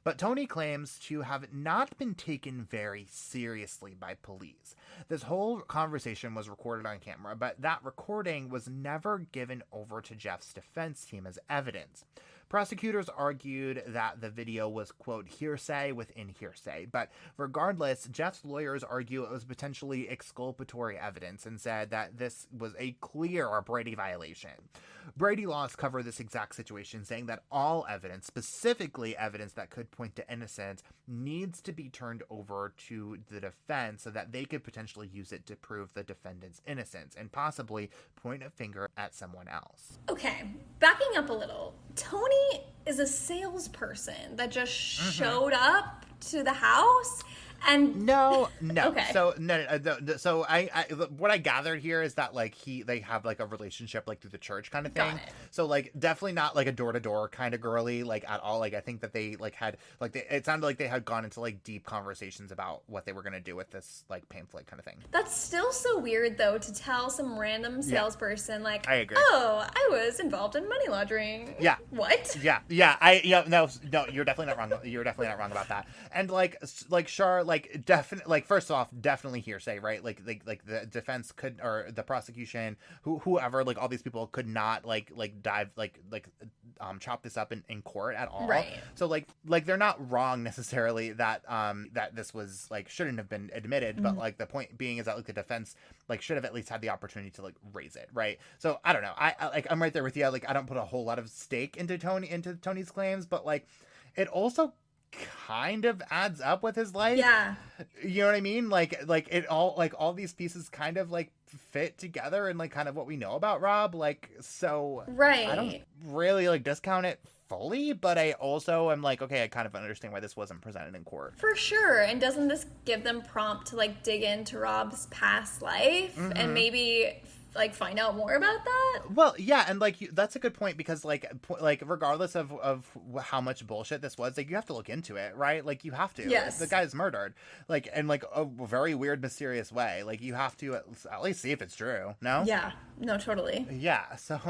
But Tony claims to have not been taken very seriously by police. This whole conversation was recorded on camera, but that recording was never given over to Jeff's defense team as evidence. Prosecutors argued that the video was, quote, hearsay within hearsay. But regardless, Jeff's lawyers argue it was potentially exculpatory evidence and said that this was a clear Brady violation. Brady laws cover this exact situation, saying that all evidence, specifically evidence that could point to innocence, needs to be turned over to the defense so that they could potentially use it to prove the defendant's innocence and possibly point a finger at someone else. Okay, backing up a little. Tony is a salesperson that just showed up to the house and no. Okay. So no. So I what I gathered here is that they have a relationship through the church kind of thing. Got it. So definitely not a door to door kind of girly at all. I think that they had it sounded like they had gone into deep conversations about what they were gonna do with this pamphlet kind of thing. That's still so weird though to tell some random salesperson I agree. Oh, I was involved in money laundering. Yeah. What? Yeah. No, you're definitely not wrong. You're definitely not wrong about that. And sure, definitely, first off, definitely hearsay, right? The defense could, or the prosecution, whoever, all these people could not dive chop this up in court at all. Right. So they're not wrong necessarily that that this was shouldn't have been admitted, but the point being is that the defense should have at least had the opportunity to raise it, right? So I don't know. I'm right there with you. I don't put a whole lot of stake into Tony's claims, but it also kind of adds up with his life. Yeah. You know what I mean? It all these pieces kind of fit together and kind of what we know about Rob. So right. I don't really discount it fully, but I also am okay, I kind of understand why this wasn't presented in court. For sure. And doesn't this give them prompt to dig into Rob's past life and maybe like find out more about that. Well, yeah, and like that's a good point because like regardless of how much bullshit this was, like you have to look into it, right? Like you have to. Yes. The guy's murdered, like in like a very weird, mysterious way. Like you have to at least see if it's true. No. Yeah. No, totally. Yeah. So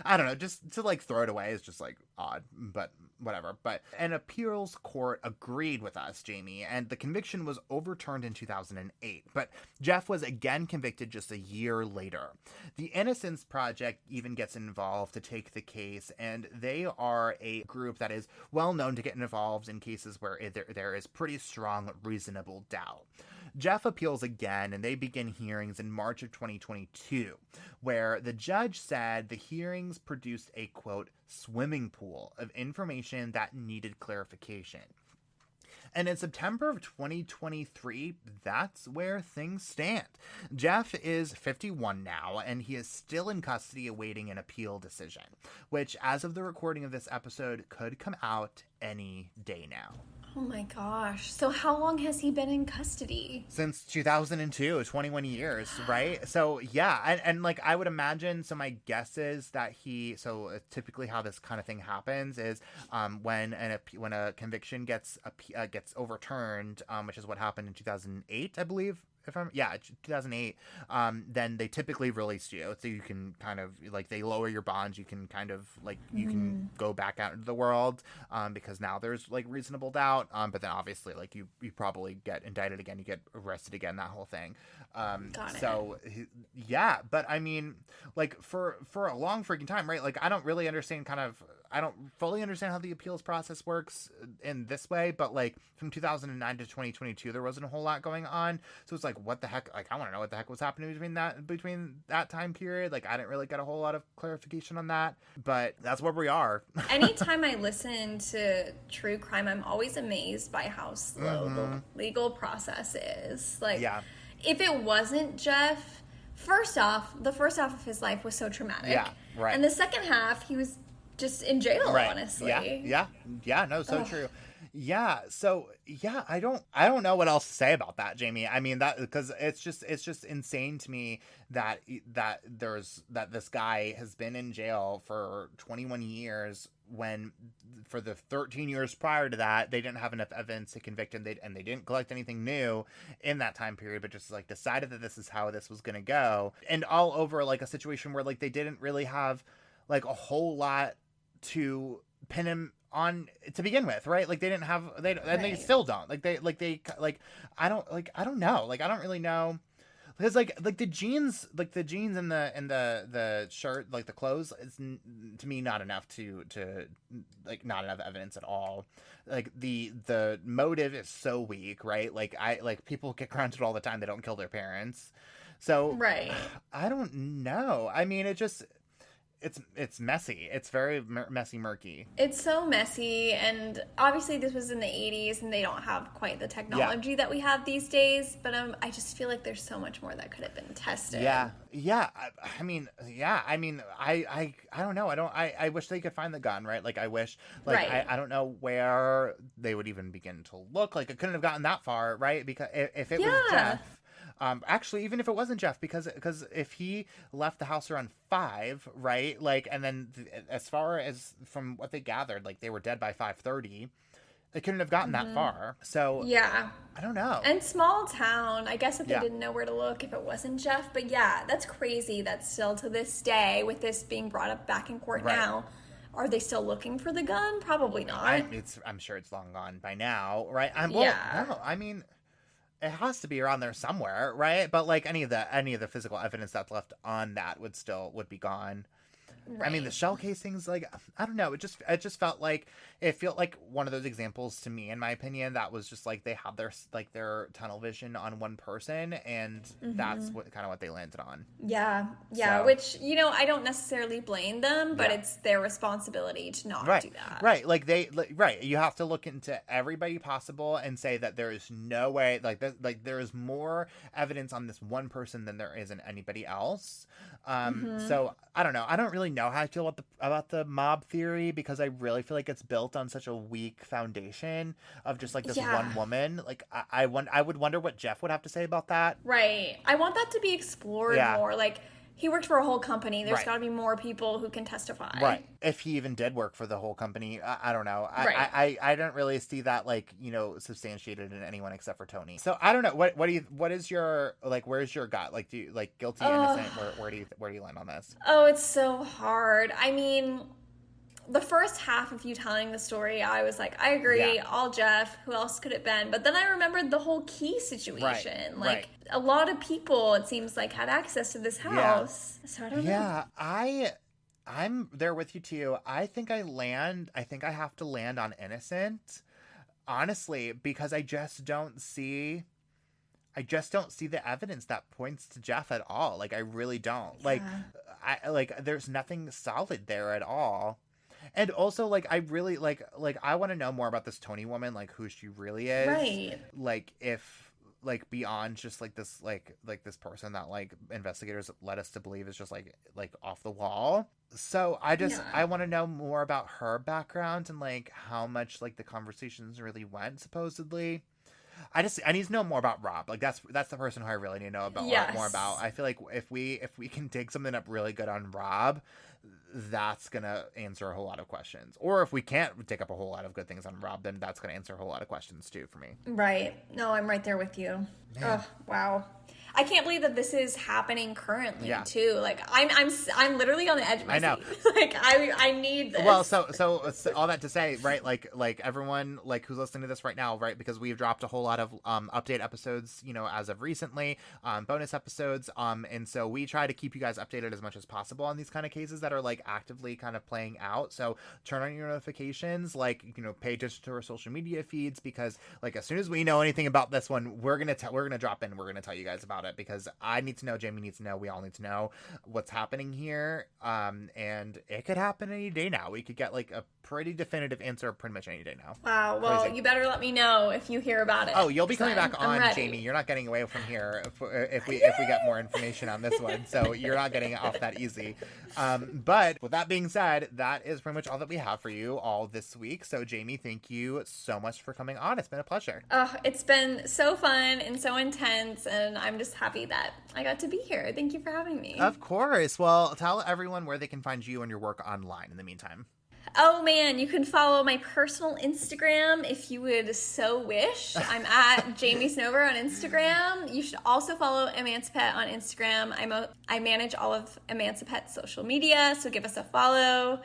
I don't know. Just to like throw it away is just like odd, but whatever. But an appeals court agreed with us, Jamie, and the conviction was overturned in 2008. But Jeff was again convicted just a year later. The Innocence Project even gets involved to take the case, and they are a group that is well known to get involved in cases where there is pretty strong reasonable doubt. Jeff appeals again, and they begin hearings in March of 2022, where the judge said the hearings produced a, quote, swimming pool of information that needed clarification. And in September of 2023, that's where things stand. Jeff is 51 now, and he is still in custody awaiting an appeal decision, which, as of the recording of this episode, could come out any day now. Oh my gosh. So how long has he been in custody? Since 2002, 21 years, right? So yeah, and like I would imagine, so my guess is that typically how this kind of thing happens is when a conviction gets overturned, which is what happened in 2008, I believe. 2008, then they typically release you. So you can kind of, like, they lower your bonds. You can kind of, like, you can go back out into the world because now there's, like, reasonable doubt. But then, obviously, like, you probably get indicted again. You get arrested again, that whole thing. So, yeah. But, I mean, like, for a long freaking time, right? Like, I don't really understand I don't fully understand how the appeals process works in this way, but like from 2009 to 2022, there wasn't a whole lot going on. So it's like, what the heck? Like, I want to know what the heck was happening between that time period. Like, I didn't really get a whole lot of clarification on that, but that's where we are. Anytime I listen to true crime, I'm always amazed by how slow the legal process is. Like, if it wasn't Jeff, the first half of his life was so traumatic. Yeah, right. And the second half, he was just in jail, honestly. Yeah, no, so true. Yeah, so yeah, I don't know what else to say about that, Jamie. I mean, that because it's just insane to me that this guy has been in jail for 21 years when for the 13 years prior to that they didn't have enough evidence to convict him, and they didn't collect anything new in that time period, but just like decided that this is how this was going to go, and all over like a situation where like they didn't really have like a whole lot to pin him on to begin with, right? Like they didn't have they still don't. I don't know. Like I don't really know. Because like the jeans and the shirt, like the clothes, is to me not enough to like not enough evidence at all. Like the motive is so weak, right? Like people get grounded all the time. They don't kill their parents, so I don't know. I mean, it's messy. It's very messy, murky. It's so messy, and obviously this was in the 80s, and they don't have quite the technology that we have these days, but I just feel like there's so much more that could have been tested. Yeah. I mean, I don't know. I wish they could find the gun, right? Like, I wish, like, I don't know where they would even begin to look. Like, it couldn't have gotten that far, right? Because if it was Jeff... actually, even if it wasn't Jeff, because if he left the house around 5, right, like, and then as far as from what they gathered, like they were dead by 5:30, they couldn't have gotten that far. So yeah, I don't know. And small town, I guess if they didn't know where to look, if it wasn't Jeff, but yeah, that's crazy. That still to this day, with this being brought up back in court now. Are they still looking for the gun? Probably not. I'm sure it's long gone by now, right? No, I mean. It has to be around there somewhere, right? But like any of the physical evidence that's left on that would be gone. Right. I mean, the shell casings, like, I don't know. It just felt like one of those examples to me, in my opinion, that was just like they had their tunnel vision on one person, and that's what they landed on. Yeah. So, which, I don't necessarily blame them, but it's their responsibility to not do that. Right. You have to look into everybody possible and say that there is no way, there is more evidence on this one person than there is in anybody else. So I don't know. I don't really know how I feel about the mob theory, because I really feel like it's built on such a weak foundation of just like this one woman. Like I would wonder what Jeff would have to say about that. Right. I want that to be explored more. Like, He worked for a whole company. There's Right. got to be more people who can testify. Right. If he even did work for the whole company, I don't know. Right. I don't really see that, like, you know, substantiated in anyone except for Tony. So I don't know. What is your, like, where's your gut? Like, do you, like, guilty, innocent? Where do you land on this? Oh, it's so hard. I mean, the first half of you telling the story, I was like, I agree, Yeah. all Jeff. Who else could it been? But then I remembered the whole key situation. Right, Like, a lot of people, it seems like, had access to this house. So I don't know. Yeah, I'm there with you too. I think I have to land on innocent, honestly, because I just don't see the evidence that points to Jeff at all. Like, I really don't. Yeah. Like there's nothing solid there at all. And also, like, I really like I want to know more about this Tony woman, like who she really is. Right. Like, if, like, beyond just like this this person that, like, investigators led us to believe is just like off the wall. So I want to know more about her background and, like, how much, like, the conversations really went, supposedly. I need to know more about Rob. Like, that's the person who I really need to know about more about. I feel like if we can dig something up really good on Rob, that's gonna answer a whole lot of questions. Or if we can't dig up a whole lot of good things on Rob, then that's gonna answer a whole lot of questions too for me. Right. No, I'm right there with you. Man. Oh, wow. I can't believe that this is happening currently too. Like, I'm literally on the edge of my I know. seat. Like, I need this. Well, so all that to say, right? Like everyone, like, who's listening to this right now, right? Because we've dropped a whole lot of update episodes, you know, as of recently, bonus episodes, and so we try to keep you guys updated as much as possible on these kind of cases that are, like, actively kind of playing out. So turn on your notifications, like, you know, pay attention to our social media feeds, because, like, as soon as we know anything about this one, we're gonna drop in, we're gonna tell you guys about it, because I need to know, Jamie needs to know, we all need to know what's happening here, and it could happen any day now. We could get, like, a pretty definitive answer pretty much any day now. Wow. Well, Crazy. you better let me know if you hear about it. Oh, you'll be coming back I'm on, ready. Jamie. You're not getting away from here if we get more information on this one. So you're not getting it off that easy. But with that being said, that is pretty much all that we have for you all this week. So, Jamie, thank you so much for coming on. It's been a pleasure. Oh, it's been so fun and so intense, and I'm just happy that I got to be here. Thank you for having me. Of course. Well, tell everyone where they can find you and your work online in the meantime. Oh man, you can follow my personal Instagram if you would so wish. I'm at Jamie Snover on Instagram. You should also follow Emancipet on Instagram. I manage all of Emancipet's social media, so give us a follow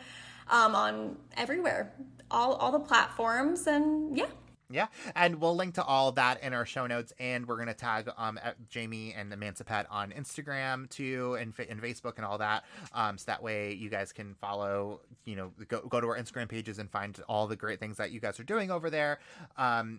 on everywhere, all the platforms, and yeah. Yeah, and we'll link to all that in our show notes, and we're going to tag Jamie and Emancipet on Instagram too, and Facebook and all that, so that way you guys can follow, you know, go to our Instagram pages and find all the great things that you guys are doing over there.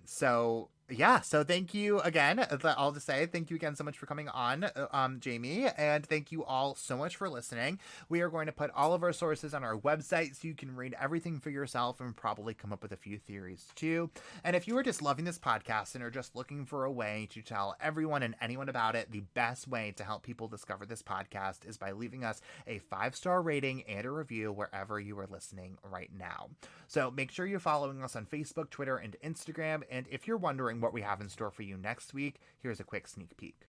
So thank you again. All to say, thank you again so much for coming on, Jamie, and thank you all so much for listening. We are going to put all of our sources on our website so you can read everything for yourself and probably come up with a few theories too. And if you are just loving this podcast and are just looking for a way to tell everyone and anyone about it, the best way to help people discover this podcast is by leaving us a 5-star rating and a review wherever you are listening right now. So make sure you're following us on Facebook, Twitter, and Instagram. And if you're wondering what we have in store for you next week, here's a quick sneak peek.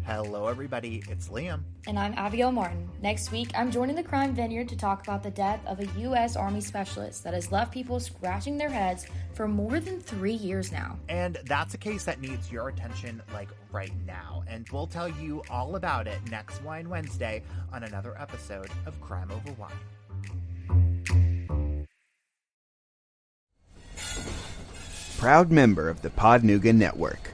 Hello, everybody. It's Liam. And I'm Abigail Martin. Next week, I'm joining the Crime Vineyard to talk about the death of a U.S. Army specialist that has left people scratching their heads for more than 3 years now. And that's a case that needs your attention, like, right now. And we'll tell you all about it next Wine Wednesday on another episode of Crime Over Wine. Proud member of the Podnuga Network.